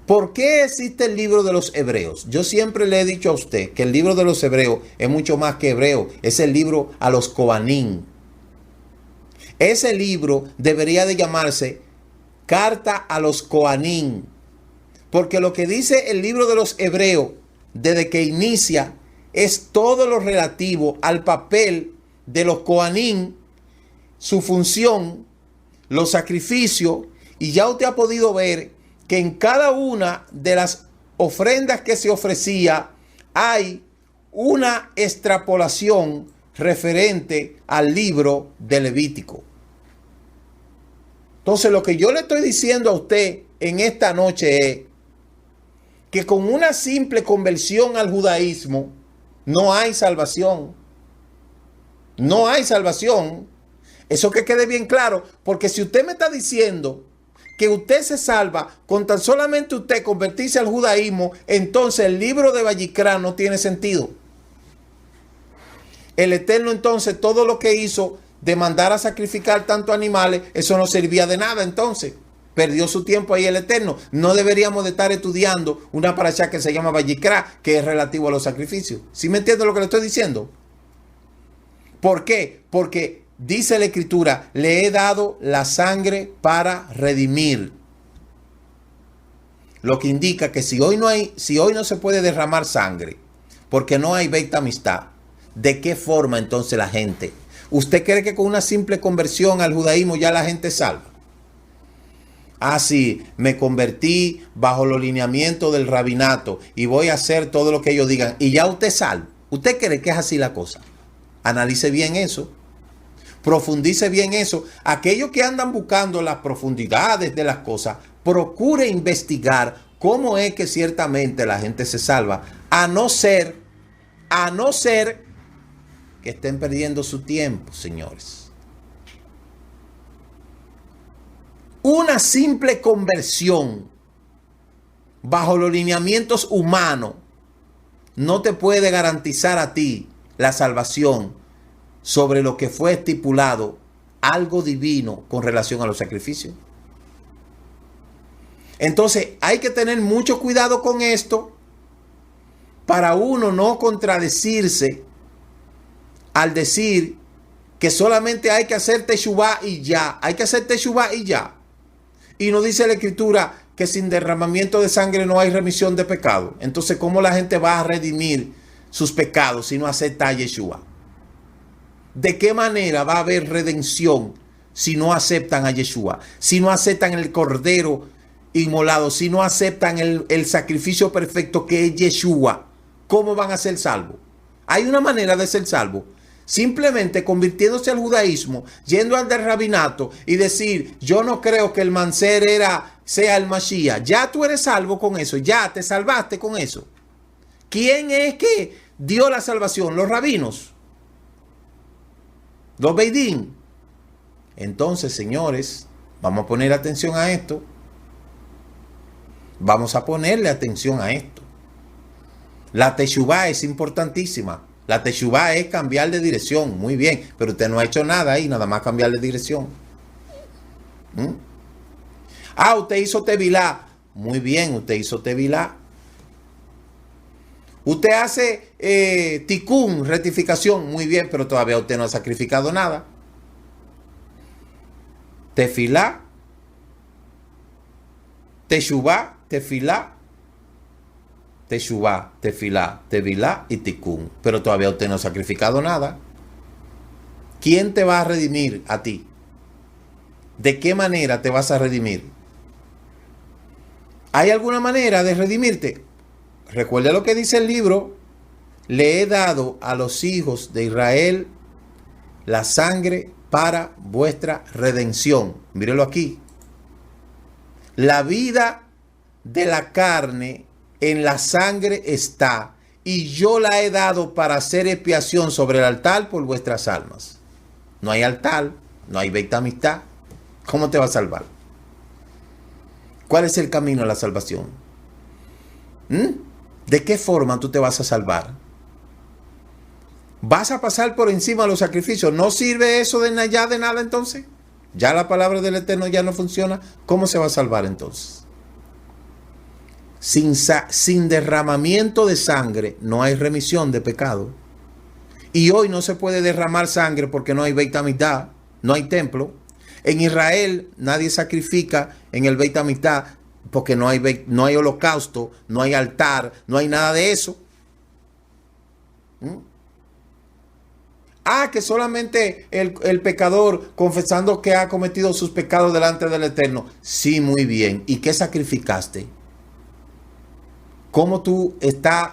¿Por qué existe el libro de los Hebreos? Yo siempre le he dicho a usted que el libro de los Hebreos es mucho más que hebreo. Es el libro a los Kohanim. Ese libro debería de llamarse Carta a los Kohanim. Porque lo que dice el libro de los Hebreos, desde que inicia, es todo lo relativo al papel de los Kohanim, su función, los sacrificios, y ya usted ha podido ver que en cada una de las ofrendas que se ofrecía hay una extrapolación referente al libro de Levítico. Entonces, lo que yo le estoy diciendo a usted en esta noche es que con una simple conversión al judaísmo no hay salvación. No hay salvación. Eso que quede bien claro, porque si usted me está diciendo que usted se salva con tan solamente usted convertirse al judaísmo, entonces el libro de Vayikra no tiene sentido. El Eterno entonces todo lo que hizo de mandar a sacrificar tantos animales, eso no servía de nada entonces. Perdió su tiempo ahí el Eterno. No deberíamos de estar estudiando una parashá que se llama Vayikra, que es relativo a los sacrificios. ¿Sí me entiende lo que le estoy diciendo? ¿Por qué? Porque dice la Escritura, le he dado la sangre para redimir. Lo que indica que si hoy no se puede derramar sangre, porque no hay Beit Amistad, ¿de qué forma entonces la gente? ¿Usted cree que con una simple conversión al judaísmo ya la gente es salva? Ah, sí, me convertí bajo los lineamientos del rabinato y voy a hacer todo lo que ellos digan. Y ya usted es salvo. ¿Usted cree que es así la cosa? Analice bien eso. Profundice bien eso. Aquellos que andan buscando las profundidades de las cosas, procure investigar cómo es que ciertamente la gente se salva, a no ser que estén perdiendo su tiempo, señores. Una simple conversión bajo los lineamientos humanos no te puede garantizar a ti la salvación sobre lo que fue estipulado, algo divino con relación a los sacrificios. Entonces hay que tener mucho cuidado con esto para uno no contradecirse al decir que solamente hay que hacer teshuvá y ya. Hay que hacer teshuvá y ya. Y no dice la Escritura que sin derramamiento de sangre no hay remisión de pecado. Entonces, ¿cómo la gente va a redimir sus pecados si no acepta a Yeshua? ¿De qué manera va a haber redención si no aceptan a Yeshua? Si no aceptan el Cordero inmolado, si no aceptan el sacrificio perfecto que es Yeshua, ¿cómo van a ser salvos? Hay una manera de ser salvos. Simplemente convirtiéndose al judaísmo, yendo al del rabinato y decir, yo no creo que el Manser sea el Mashiach. Ya tú eres salvo con eso, ya te salvaste con eso. ¿Quién es que dio la salvación? Los rabinos, los beidín. Entonces, señores, vamos a poner atención a esto. Vamos a ponerle atención a esto. La teshuvá es importantísima. La teshuvá es cambiar de dirección. Muy bien, pero usted no ha hecho nada ahí, nada más cambiar de dirección. Usted hizo tevilá. Muy bien, usted hizo tevilá. Usted hace tikkun, rectificación. Muy bien, pero todavía usted no ha sacrificado nada. Tefilá, teshuvá, tefilá, teshuvá, tefilá, tevilá y tikkun. Pero todavía usted no ha sacrificado nada. ¿Quién te va a redimir a ti? ¿De qué manera te vas a redimir? ¿Hay alguna manera de redimirte? Recuerde lo que dice el libro. Le he dado a los hijos de Israel la sangre para vuestra redención. Mírelo aquí. La vida de la carne en la sangre está, y yo la he dado para hacer expiación sobre el altar por vuestras almas. No hay altar, no hay Beit Hamikdash. ¿Cómo te va a salvar? ¿Cuál es el camino a la salvación? ¿De qué forma tú te vas a salvar? ¿Vas a pasar por encima de los sacrificios? ¿No sirve eso de nada entonces? ¿Ya la palabra del Eterno ya no funciona? ¿Cómo se va a salvar entonces? Sin derramamiento de sangre no hay remisión de pecado. Y hoy no se puede derramar sangre porque no hay Beit Hamikdash, no hay templo. En Israel nadie sacrifica en el Beit Hamikdash porque no hay holocausto, no hay altar, no hay nada de eso. Que solamente el pecador confesando que ha cometido sus pecados delante del Eterno. Sí, muy bien. ¿Y qué sacrificaste? ¿Cómo tú estás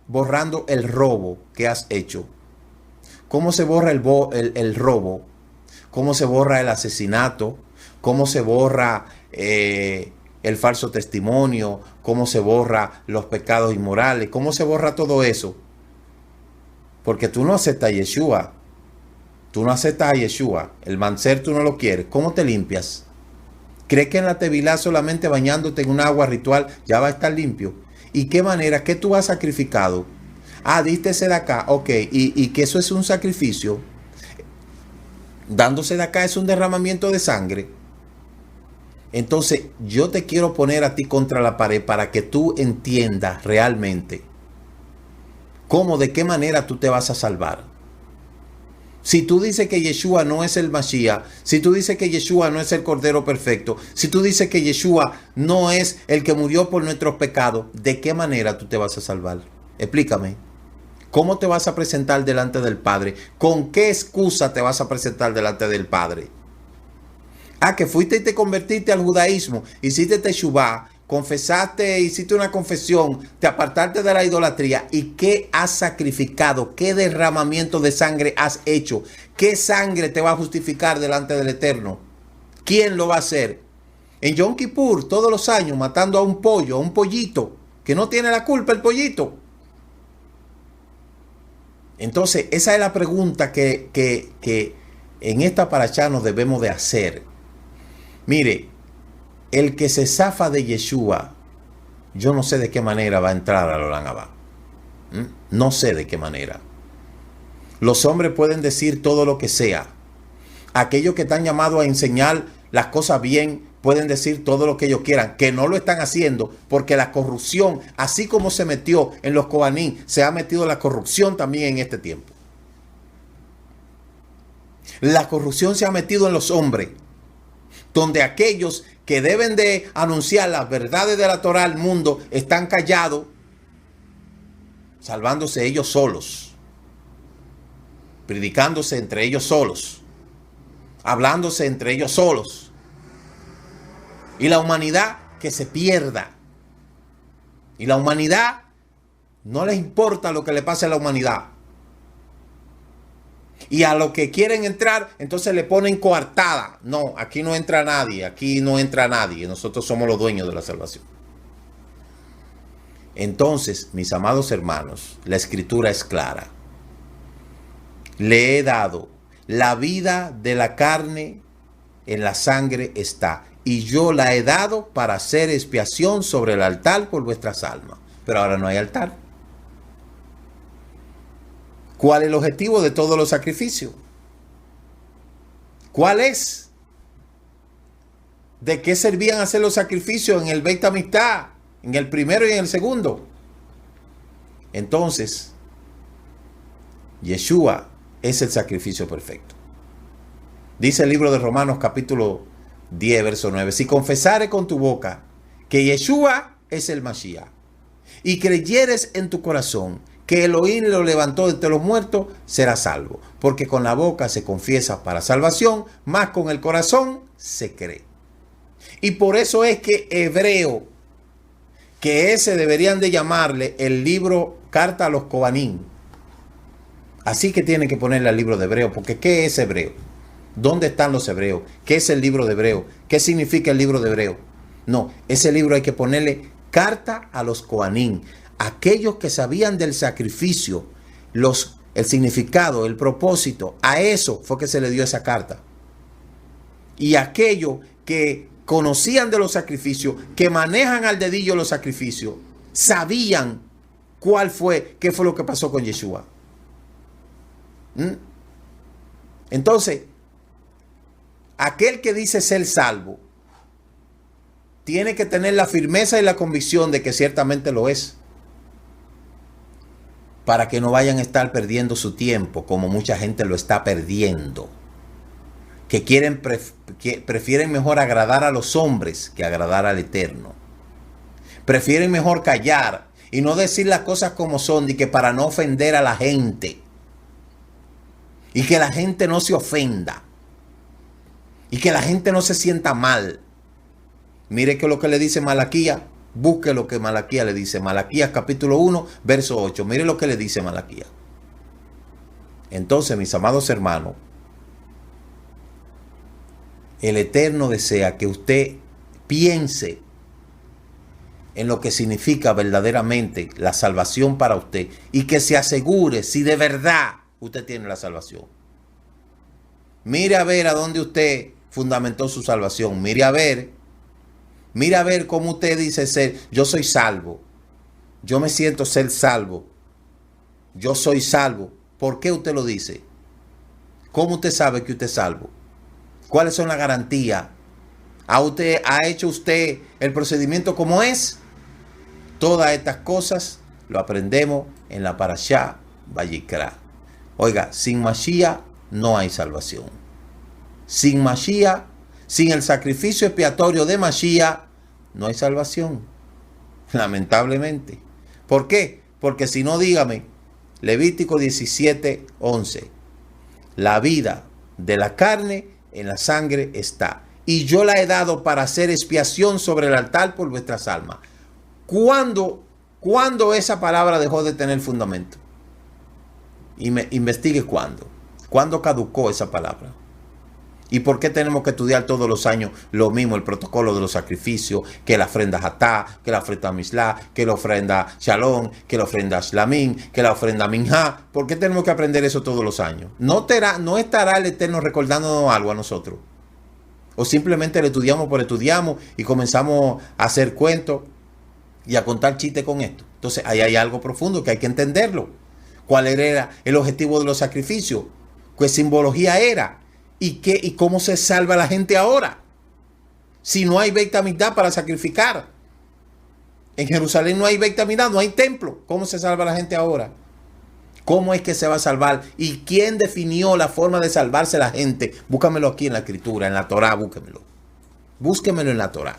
borrando el robo que has hecho? ¿Cómo se borra el robo? ¿Cómo se borra el asesinato? ¿Cómo se borra el falso testimonio? ¿Cómo se borra los pecados inmorales? ¿Cómo se borra todo eso? Porque tú no aceptas a Yeshua. Tú no aceptas a Yeshua. El Manser tú no lo quieres. ¿Cómo te limpias? ¿Crees que en la tevilá solamente bañándote en un agua ritual ya va a estar limpio? ¿Y qué manera? ¿Qué tú has sacrificado? Diste de acá. Ok. ¿Y que eso es un sacrificio? Dándose de acá es un derramamiento de sangre. Entonces yo te quiero poner a ti contra la pared para que tú entiendas realmente cómo, de qué manera tú te vas a salvar. Si tú dices que Yeshua no es el Mashiach, si tú dices que Yeshua no es el Cordero Perfecto, si tú dices que Yeshua no es el que murió por nuestros pecados, ¿de qué manera tú te vas a salvar? Explícame. ¿Cómo te vas a presentar delante del Padre? ¿Con qué excusa te vas a presentar delante del Padre? Que fuiste y te convertiste al judaísmo, hiciste teshuvá. confesaste, hiciste una confesión, te apartaste de la idolatría. ¿Y qué has sacrificado? ¿Qué derramamiento de sangre has hecho? ¿Qué sangre te va a justificar delante del Eterno? ¿Quién lo va a hacer? En Yom Kippur, todos los años, matando a un pollo, a un pollito, que no tiene la culpa el pollito. Entonces, esa es la pregunta que en esta parashá nos debemos de hacer. Mire, el que se zafa de Yeshua, yo no sé de qué manera va a entrar al Olam Abba. No sé de qué manera. Los hombres pueden decir todo lo que sea. Aquellos que están llamados a enseñar las cosas bien, pueden decir todo lo que ellos quieran, que no lo están haciendo, porque la corrupción, así como se metió en los Kohanim, se ha metido la corrupción también en este tiempo. La corrupción se ha metido en los hombres, donde aquellos que deben de anunciar las verdades de la Torah al mundo están callados, salvándose ellos solos, predicándose entre ellos solos, hablándose entre ellos solos. Y la humanidad que se pierda. Y la humanidad no les importa lo que le pase a la humanidad. Y a los que quieren entrar, entonces le ponen coartada. No, aquí no entra nadie, aquí no entra nadie. Nosotros somos los dueños de la salvación. Entonces, mis amados hermanos, la escritura es clara. Le he dado la vida de la carne, en la sangre está. Y yo la he dado para hacer expiación sobre el altar por vuestras almas. Pero ahora no hay altar. ¿Cuál es el objetivo de todos los sacrificios? ¿Cuál es? ¿De qué servían hacer los sacrificios en el Beit HaMikdash? En el primero y en el segundo. Entonces, Yeshua es el sacrificio perfecto. Dice el libro de Romanos capítulo 10, verso 9. Si confesares con tu boca que Yeshua es el Mashiach y creyeres en tu corazón que Elohim lo levantó de entre los muertos, serás salvo. Porque con la boca se confiesa para salvación, más con el corazón se cree. Y por eso es que Hebreo, que ese deberían de llamarle el libro Carta a los Kohanim. Así que tienen que ponerle al libro de Hebreo, porque ¿qué es Hebreo? ¿Dónde están los hebreos? ¿Qué es el libro de Hebreo? ¿Qué significa el libro de Hebreo? No, ese libro hay que ponerle Carta a los Kohanim. Aquellos que sabían del sacrificio, el significado, el propósito, a eso fue que se le dio esa carta. Y aquellos que conocían de los sacrificios, que manejan al dedillo los sacrificios, sabían qué fue lo que pasó con Yeshua. Entonces, aquel que dice ser salvo, tiene que tener la firmeza y la convicción de que ciertamente lo es. Para que no vayan a estar perdiendo su tiempo, como mucha gente lo está perdiendo. Que prefieren mejor agradar a los hombres que agradar al Eterno. Prefieren mejor callar y no decir las cosas como son, y que para no ofender a la gente. Y que la gente no se ofenda. Y que la gente no se sienta mal. Mire que lo que le dice Malaquías. Busque lo que Malaquías le dice. Malaquías capítulo 1, verso 8. Mire lo que le dice Malaquías. Entonces, mis amados hermanos, el Eterno desea que usted piense en lo que significa verdaderamente la salvación para usted. Y que se asegure si de verdad usted tiene la salvación. Mire a ver a dónde usted fundamentó su salvación. Mire a ver cómo usted dice ser. Yo soy salvo. Yo me siento ser salvo. Yo soy salvo. ¿Por qué usted lo dice? ¿Cómo usted sabe que usted es salvo? ¿Cuáles son las garantías? ¿Ha hecho usted el procedimiento como es? Todas estas cosas lo aprendemos en la Parashá Vayikra. Oiga, sin Mashiach no hay salvación. Sin Mashiach, sin el sacrificio expiatorio de Mashiach, no hay salvación. Lamentablemente. ¿Por qué? Porque si no, dígame, Levítico 17:11. La vida de la carne en la sangre está. y yo la he dado para hacer expiación sobre el altar por vuestras almas. ¿Cuándo esa palabra dejó de tener fundamento? Investigue cuándo. ¿Cuándo caducó esa palabra? ¿Y por qué tenemos que estudiar todos los años lo mismo, el protocolo de los sacrificios, que la ofrenda Hatá, que la ofrenda Mislá, que la ofrenda Shalom, que la ofrenda Shlamim, que la ofrenda Minjá? ¿Por qué tenemos que aprender eso todos los años? ¿No estará el Eterno recordándonos algo a nosotros? ¿O simplemente le estudiamos por estudiamos y comenzamos a hacer cuentos y a contar chistes con esto? Entonces ahí hay algo profundo que hay que entenderlo. ¿Cuál era el objetivo de los sacrificios? ¿Qué simbología era? ¿Y cómo se salva la gente ahora? Si no hay Beit Hamikdash para sacrificar. En Jerusalén no hay Beit Hamikdash, no hay templo. ¿Cómo se salva la gente ahora? ¿Cómo es que se va a salvar? ¿Y quién definió la forma de salvarse la gente? Búscamelo aquí en la Escritura, en la Torá, búsquemelo. Búsquemelo en la Torá.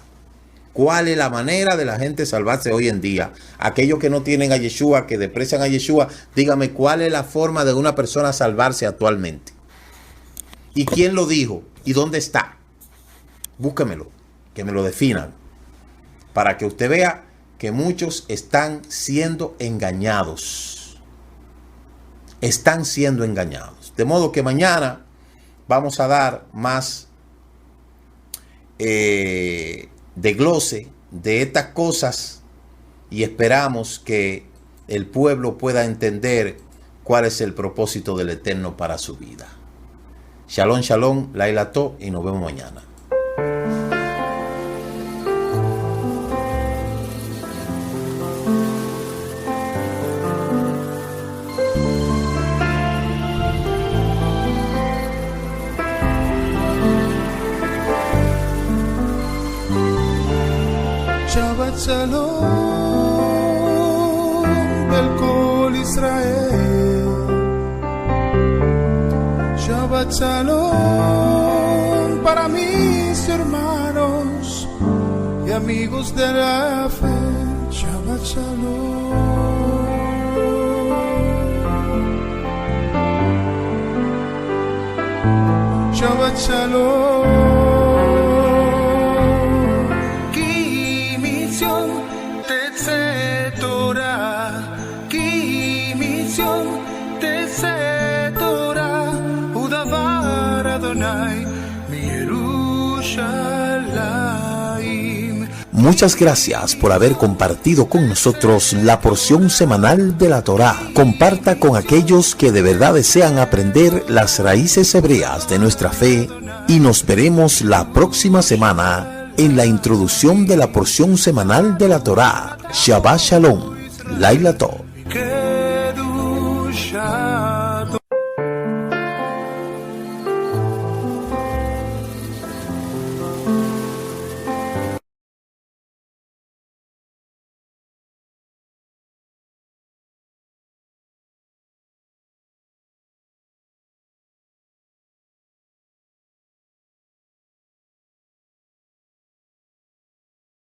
¿Cuál es la manera de la gente salvarse hoy en día? Aquellos que no tienen a Yeshua, que desprecian a Yeshua, dígame cuál es la forma de una persona salvarse actualmente. ¿Y quién lo dijo? ¿Y dónde está? Búsquemelo, que me lo definan, para que usted vea que muchos están siendo engañados. Están siendo engañados. De modo que mañana vamos a dar más desglose de estas cosas y esperamos que el pueblo pueda entender cuál es el propósito del Eterno para su vida. Shalom, shalom, Laila Tov, y nos vemos mañana. Shabbat Shalom del Kol Israel. Shabbat Shalom para mis hermanos y amigos de la fe. Shabbat Shalom. Shabbat Shalom. Muchas gracias por haber compartido con nosotros la porción semanal de la Torá. Comparta con aquellos que de verdad desean aprender las raíces hebreas de nuestra fe y nos veremos la próxima semana en la introducción de la porción semanal de la Torá. Shabbat Shalom, Laila Tov.